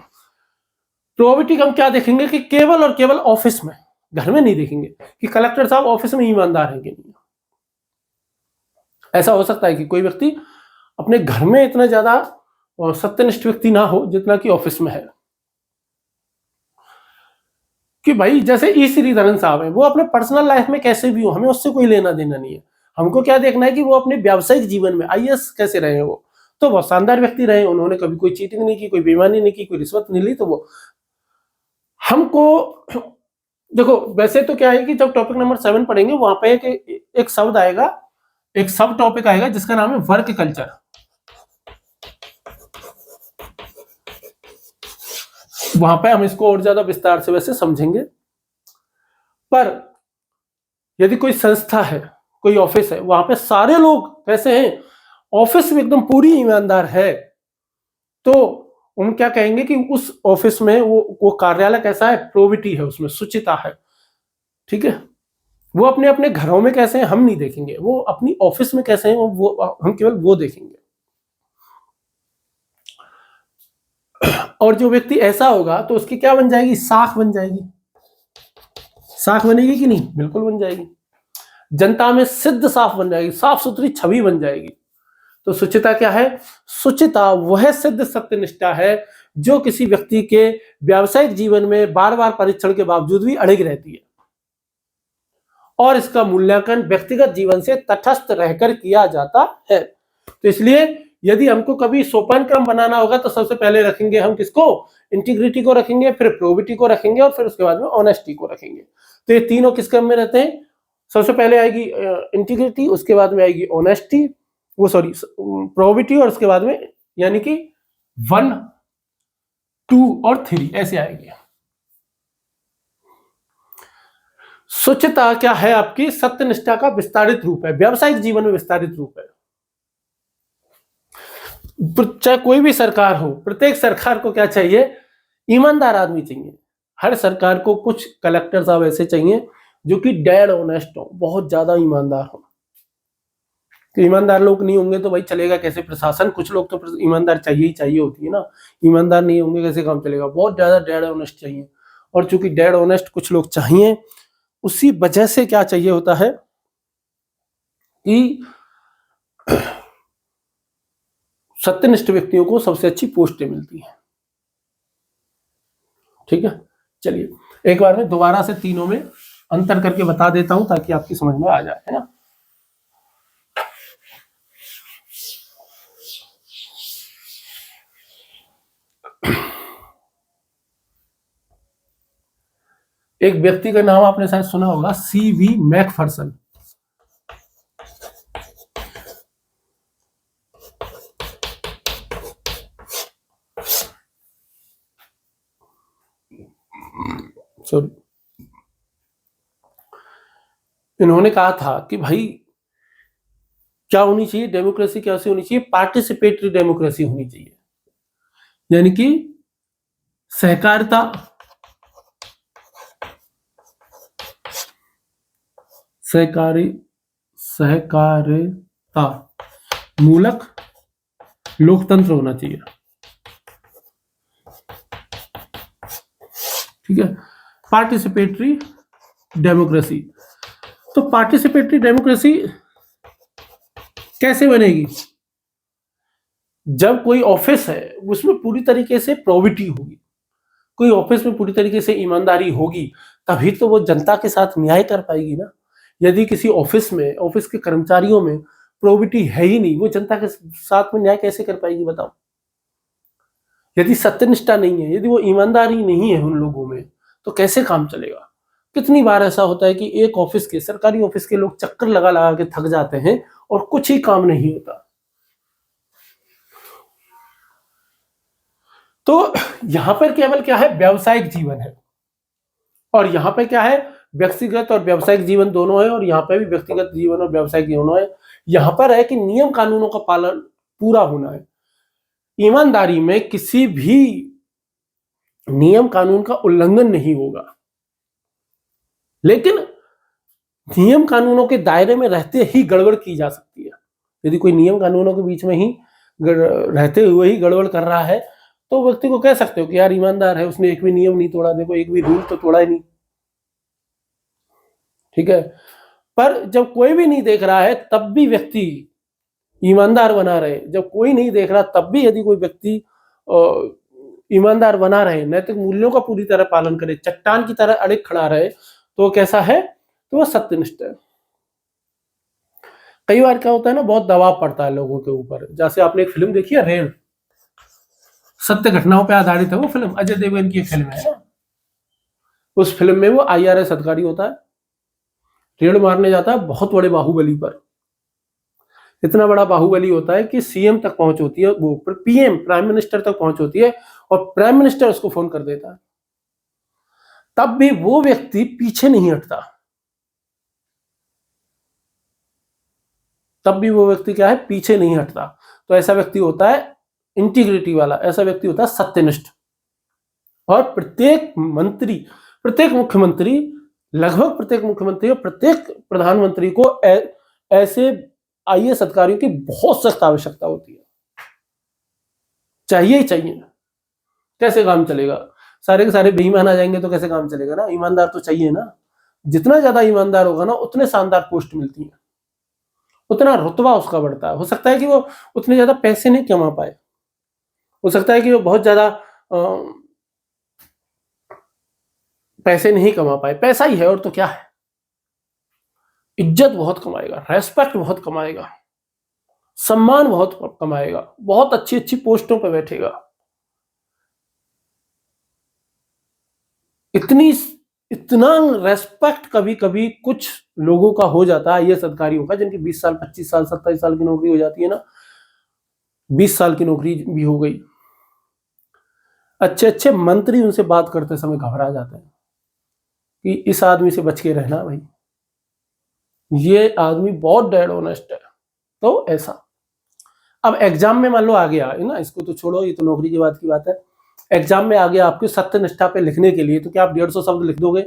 प्रोबिटी हम क्या देखेंगे कि केवल और केवल ऑफिस में, घर में नहीं देखेंगे कि कलेक्टर साहब ऑफिस में ईमानदार है कि नहीं। ऐसा हो सकता है कि कोई व्यक्ति अपने घर में इतना ज्यादा सत्यनिष्ठ व्यक्ति ना हो जितना कि ऑफिस में है। कि भाई जैसे ई श्रीधरन साहब है, वो अपने पर्सनल लाइफ में कैसे भी हो, हमें उससे कोई लेना देना नहीं है। हमको क्या देखना है कि वो अपने व्यावसायिक जीवन में आईएएस कैसे रहे, वो तो बहुत शानदार व्यक्ति रहे, उन्होंने कभी कोई चीटिंग नहीं की, कोई बेईमानी नहीं की, कोई रिश्वत नहीं ली। तो वो हमको देखो, वैसे तो क्या है कि जब टॉपिक नंबर 7 पढ़ेंगे वहां पे एक शब्द आएगा, एक सब टॉपिक आएगा जिसका नाम है वर्क कल्चर। वहां पे हम इसको और ज्यादा विस्तार से वैसे समझेंगे। पर यदि कोई संस्था है, कोई ऑफिस है, वहां पे सारे लोग कैसे हैं, ऑफिस में एकदम पूरी ईमानदार है, तो हम क्या कहेंगे कि उस ऑफिस में वो कार्यालय कैसा है, प्रोबिटी है, उसमें शुचिता है, ठीक है। वो अपने अपने घरों में कैसे हैं हम नहीं देखेंगे, वो अपनी ऑफिस में कैसे हैं वो हम केवल वो देखेंगे। और जो व्यक्ति ऐसा होगा तो उसकी क्या बन जाएगी, साख बन जाएगी। साख बनेगी कि नहीं, बिल्कुल बन जाएगी। जनता में सिद्ध साफ बन जाएगी, साफ सुथरी छवि बन जाएगी। तो शुचिता क्या है, शुचिता वह सिद्ध सत्यनिष्ठा है जो किसी व्यक्ति के व्यावसायिक जीवन में बार बार परीक्षण के बावजूद भी अड़िग रहती है, और इसका मूल्यांकन व्यक्तिगत जीवन से तटस्थ रहकर किया जाता है। तो इसलिए यदि हमको कभी सोपान क्रम बनाना होगा तो सबसे पहले रखेंगे हम किसको, इंटीग्रिटी को रखेंगे, फिर प्रोबिटी को रखेंगे, और फिर उसके बाद में ऑनेस्टी को रखेंगे। तो ये तीनों किस क्रम में रहते हैं, सबसे पहले आएगी इंटीग्रिटी, उसके बाद में आएगी ऑनेस्टी, वो सॉरी प्रोबिटी, और उसके बाद में यानी कि 1, 2 और 3 ऐसे आएगी। शुचिता क्या है, आपकी सत्यनिष्ठा का विस्तारित रूप है, व्यावसायिक जीवन में विस्तारित रूप है। चाहे कोई भी सरकार हो, प्रत्येक सरकार को क्या चाहिए, ईमानदार आदमी चाहिए। हर सरकार को कुछ कलेक्टर साहब ऐसे चाहिए जो कि डेड ऑनेस्ट हो, बहुत ज्यादा ईमानदार हो। तो ईमानदार लोग नहीं होंगे तो भाई चलेगा कैसे प्रशासन? कुछ लोग तो ईमानदार चाहिए ही चाहिए होती है ना, ईमानदार नहीं होंगे कैसे काम चलेगा? बहुत ज्यादा डेड ऑनेस्ट चाहिए। और चूंकि डेड ऑनेस्ट कुछ लोग चाहिए, उसी वजह से क्या चाहिए होता है कि सत्यनिष्ठ व्यक्तियों को सबसे अच्छी पोस्टें मिलती हैं। ठीक है, चलिए एक बार मैं दोबारा से तीनों में अंतर करके बता देता हूं ताकि आपकी समझ में आ जाए, है ना। एक व्यक्ति का नाम आपने शायद सुना होगा, CV मैकफर्सन। सॉरी, इन्होंने कहा था कि भाई क्या होनी चाहिए डेमोक्रेसी? कैसे होनी चाहिए? पार्टिसिपेटरी डेमोक्रेसी होनी चाहिए, यानी कि सहकारिता सहकारिता मूलक लोकतंत्र होना चाहिए। ठीक है, पार्टिसिपेटरी डेमोक्रेसी। तो पार्टिसिपेटरी डेमोक्रेसी कैसे बनेगी? जब कोई ऑफिस है उसमें पूरी तरीके से प्रोबिटी होगी, कोई ऑफिस में पूरी तरीके से ईमानदारी होगी, तभी तो वो जनता के साथ न्याय कर पाएगी ना। यदि किसी ऑफिस में, ऑफिस के कर्मचारियों में प्रोबिटी है ही नहीं, वो जनता के साथ में न्याय कैसे कर पाएगी बताओ? यदि सत्यनिष्ठा नहीं है, यदि वो ईमानदारी नहीं है उन लोगों में, तो कैसे काम चलेगा? कितनी बार ऐसा होता है कि एक ऑफिस के, सरकारी ऑफिस के लोग चक्कर लगा लगा के थक जाते हैं और कुछ ही काम नहीं होता। तो यहां पर केवल क्या है, व्यावसायिक जीवन है, और यहां पे क्या है, व्यक्तिगत और व्यावसायिक जीवन दोनों है, और यहां पे भी व्यक्तिगत जीवन और व्यावसायिक जीवन है। यहां पर है कि नियम कानूनों का पालन पूरा होना है। ईमानदारी में किसी भी नियम कानून का उल्लंघन नहीं होगा, लेकिन नियम कानूनों के दायरे में रहते ही गड़बड़ की जा सकती है। यदि कोई नियम कानूनों के बीच में ही रहते हुए ही गड़बड़ कर रहा है, तो व्यक्ति को कह सकते हो कि यार ईमानदार है, उसने एक भी नियम नहीं तोड़ा, देखो एक भी रूल तो तोड़ा ही नहीं। ठीक है, पर जब कोई भी नहीं देख रहा है तब भी व्यक्ति ईमानदार बना रहे, जब कोई नहीं देख रहा तब भी यदि कोई व्यक्ति ईमानदार बना रहे, नैतिक मूल्यों का पूरी तरह पालन करे, चट्टान की तरह अड़िग खड़ा रहे, तो कैसा है? तो वह सत्यनिष्ठ है। कई बार क्या होता है ना, बहुत दबाव पड़ता है लोगों के ऊपर। जैसे आपने एक फिल्म देखी है रेड, सत्य घटनाओं पर आधारित है वो फिल्म, अजय देवगन की एक फिल्म है। उस फिल्म में वो IRS अधिकारी होता है, रेड मारने जाता है बहुत बड़े बाहुबली पर। इतना बड़ा बाहुबली होता है कि CM तक पहुंच होती है, वो PM प्राइम मिनिस्टर तक पहुंच होती है, और प्राइम मिनिस्टर उसको फोन कर देता है। तब भी वो व्यक्ति पीछे नहीं हटता, तब भी वो व्यक्ति क्या है, पीछे नहीं हटता। तो ऐसा व्यक्ति होता है इंटीग्रिटी वाला, ऐसा व्यक्ति होता है सत्यनिष्ठ। और प्रत्येक मंत्री, प्रत्येक मुख्यमंत्री, लगभग प्रत्येक मुख्यमंत्री और प्रत्येक प्रधानमंत्री को ऐसे IAS अधिकारियों की बहुत सख्त आवश्यकता होती है, चाहिए ही चाहिए। कैसे काम चलेगा? सारे के सारे बेईमान आ जाएंगे तो कैसे काम चलेगा ना। ईमानदार तो चाहिए ना, जितना ज्यादा ईमानदार होगा ना उतने शानदार पोस्ट मिलती है, उतना रुतबा उसका बढ़ता है। हो सकता है कि वो उतने ज्यादा पैसे नहीं कमा पाए, हो सकता है कि वो बहुत ज्यादा पैसे नहीं कमा पाए, पैसा ही है और तो क्या है, इज्जत बहुत कमाएगा, रेस्पेक्ट बहुत कमाएगा, सम्मान बहुत कमाएगा, बहुत अच्छी अच्छी पोस्टों पर बैठेगा। इतना रेस्पेक्ट कभी कभी कुछ लोगों का हो जाता है, IAS अधिकारियों का, जिनकी 20 साल 25 साल 27 साल की नौकरी हो जाती है ना, 20 साल की नौकरी भी हो गई, अच्छे अच्छे मंत्री उनसे बात करते समय घबरा जाते हैं कि इस आदमी से बच के रहना भाई, ये आदमी बहुत डेड ऑनेस्ट है। तो ऐसा, अब एग्जाम में मान लो आ गया है ना, इसको तो छोड़ो, ये तो नौकरी के बाद की बात है। एग्जाम में आ गया आपके सत्यनिष्ठा पे लिखने के लिए, तो क्या आप 150 शब्द लिख दोगे?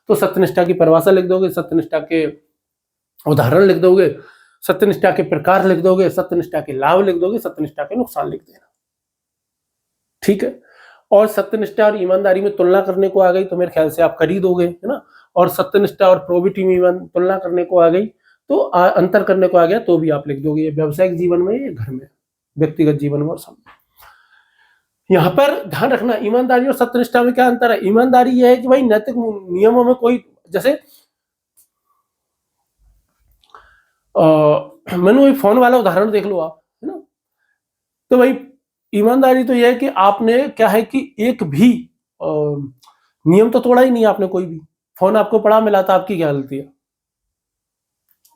तो सत्यनिष्ठा की परिभाषा लिख दोगे, सत्यनिष्ठा के उदाहरण लिख दोगे, सत्यनिष्ठा के प्रकार लिख दोगे, सत्यनिष्ठा के लाभ लिख दोगे, सत्यनिष्ठा के नुकसान लिख देना। ठीक है। और सत्यनिष्ठा और ईमानदारी में तुलना करने को आ गई तो मेरे ख्याल से आप कर ही दोगे, है ना। और सत्यनिष्ठा और प्रोबिटी में तुलना करने को आ गई तो अंतर करने को आ गया तो भी आप लिख दोगे, ये व्यावसायिक जीवन में, ये घर में, व्यक्तिगत जीवन में और सब। यहां पर ध्यान रखना, ईमानदारी और सत्यनिष्ठा में क्या अंतर है। ईमानदारी यह है कि भाई नैतिक नियमों में कोई, जैसे मैंने फोन वाला उदाहरण देख लो आप, है ना। तो भाई ईमानदारी तो यह है कि आपने क्या है कि एक भी नियम तो तोड़ा ही नहीं आपने कोई भी। फोन आपको पड़ा मिला था, आपकी क्या गलती है।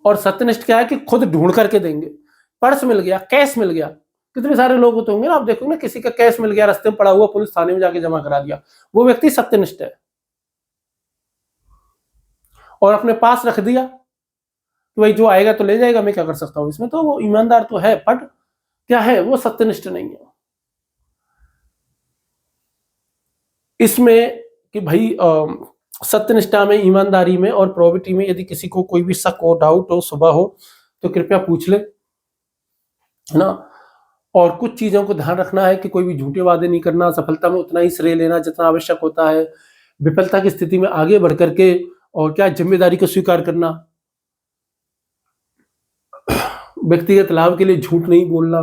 और सत्यनिष्ठ क्या है कि खुद ढूंढ करके देंगे। पर्स मिल गया, कैश मिल गया, कितने सारे लोग होते होंगे ना, आप देखो ना, किसी का कैश मिल गया रास्ते में पड़ा हुआ, पुलिस थाने में जाके जमा करा दिया, वो व्यक्ति सत्यनिष्ठ है। और अपने पास रख दिया कि भाई जो आएगा तो ले जाएगा, मैं क्या कर सकता हूं इसमें, तो वो ईमानदार तो है, बट क्या है, वो सत्यनिष्ठ नहीं है। इसमें कि भाई सत्यनिष्ठा में, ईमानदारी में और प्रोबिटी में यदि किसी को कोई भी शक हो, डाउट हो, सुबह हो, तो कृपया पूछ ले, है ना। और कुछ चीजों को ध्यान रखना है कि कोई भी झूठे वादे नहीं करना, सफलता में उतना ही श्रेय लेना जितना आवश्यक होता है, विफलता की स्थिति में आगे बढ़ करके और क्या जिम्मेदारी को स्वीकार करना, व्यक्तिगत लाभ के लिए झूठ नहीं बोलना,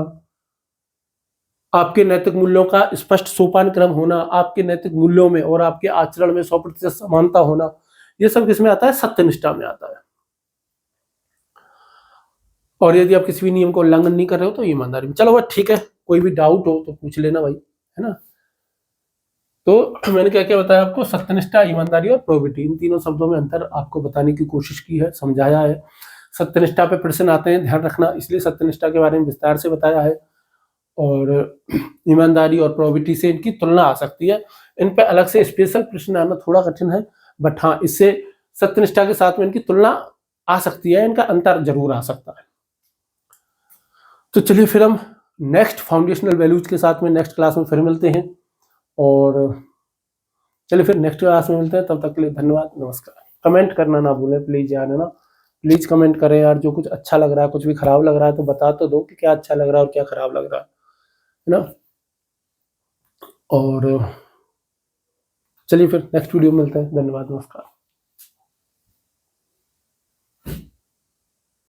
आपके नैतिक मूल्यों का स्पष्ट सोपान क्रम होना, आपके नैतिक मूल्यों में और आपके आचरण में 100% समानता होना, ये सब किसमें आता है, सत्यनिष्ठा में आता है। और यदि आप किसी भी नियम को उल्लंघन नहीं कर रहे हो तो ईमानदारी में। चलो भाई ठीक है, कोई भी डाउट हो तो पूछ लेना भाई, है ना। तो मैंने क्या क्या बताया आपको, सत्यनिष्ठा, ईमानदारी और प्रोबिटी, इन तीनों शब्दों में अंतर आपको बताने की कोशिश की है, समझाया है। सत्यनिष्ठा पे प्रश्न आते हैं, ध्यान रखना, इसलिए सत्यनिष्ठा के बारे में विस्तार से बताया है। और ईमानदारी और प्रोबिटी से इनकी तुलना आ सकती है, इन पे अलग से स्पेशल प्रश्न आना थोड़ा कठिन है, बट हाँ, इससे सत्यनिष्ठा के साथ में इनकी तुलना आ सकती है, इनका अंतर जरूर आ सकता है। तो चलिए फिर हम नेक्स्ट फाउंडेशनल वैल्यूज के साथ में नेक्स्ट क्लास में फिर मिलते हैं, और चलिए फिर नेक्स्ट क्लास में मिलते हैं। तब तक के लिए धन्यवाद, नमस्कार। कमेंट करना ना भूलें प्लीज यार, है ना, प्लीज कमेंट करें यार। जो कुछ अच्छा लग रहा है, कुछ भी खराब लग रहा है तो बता तो दो कि क्या अच्छा लग रहा है और क्या खराब लग रहा है ना। और चलिए फिर नेक्स्ट वीडियो में मिलते हैं, धन्यवाद, नमस्कार।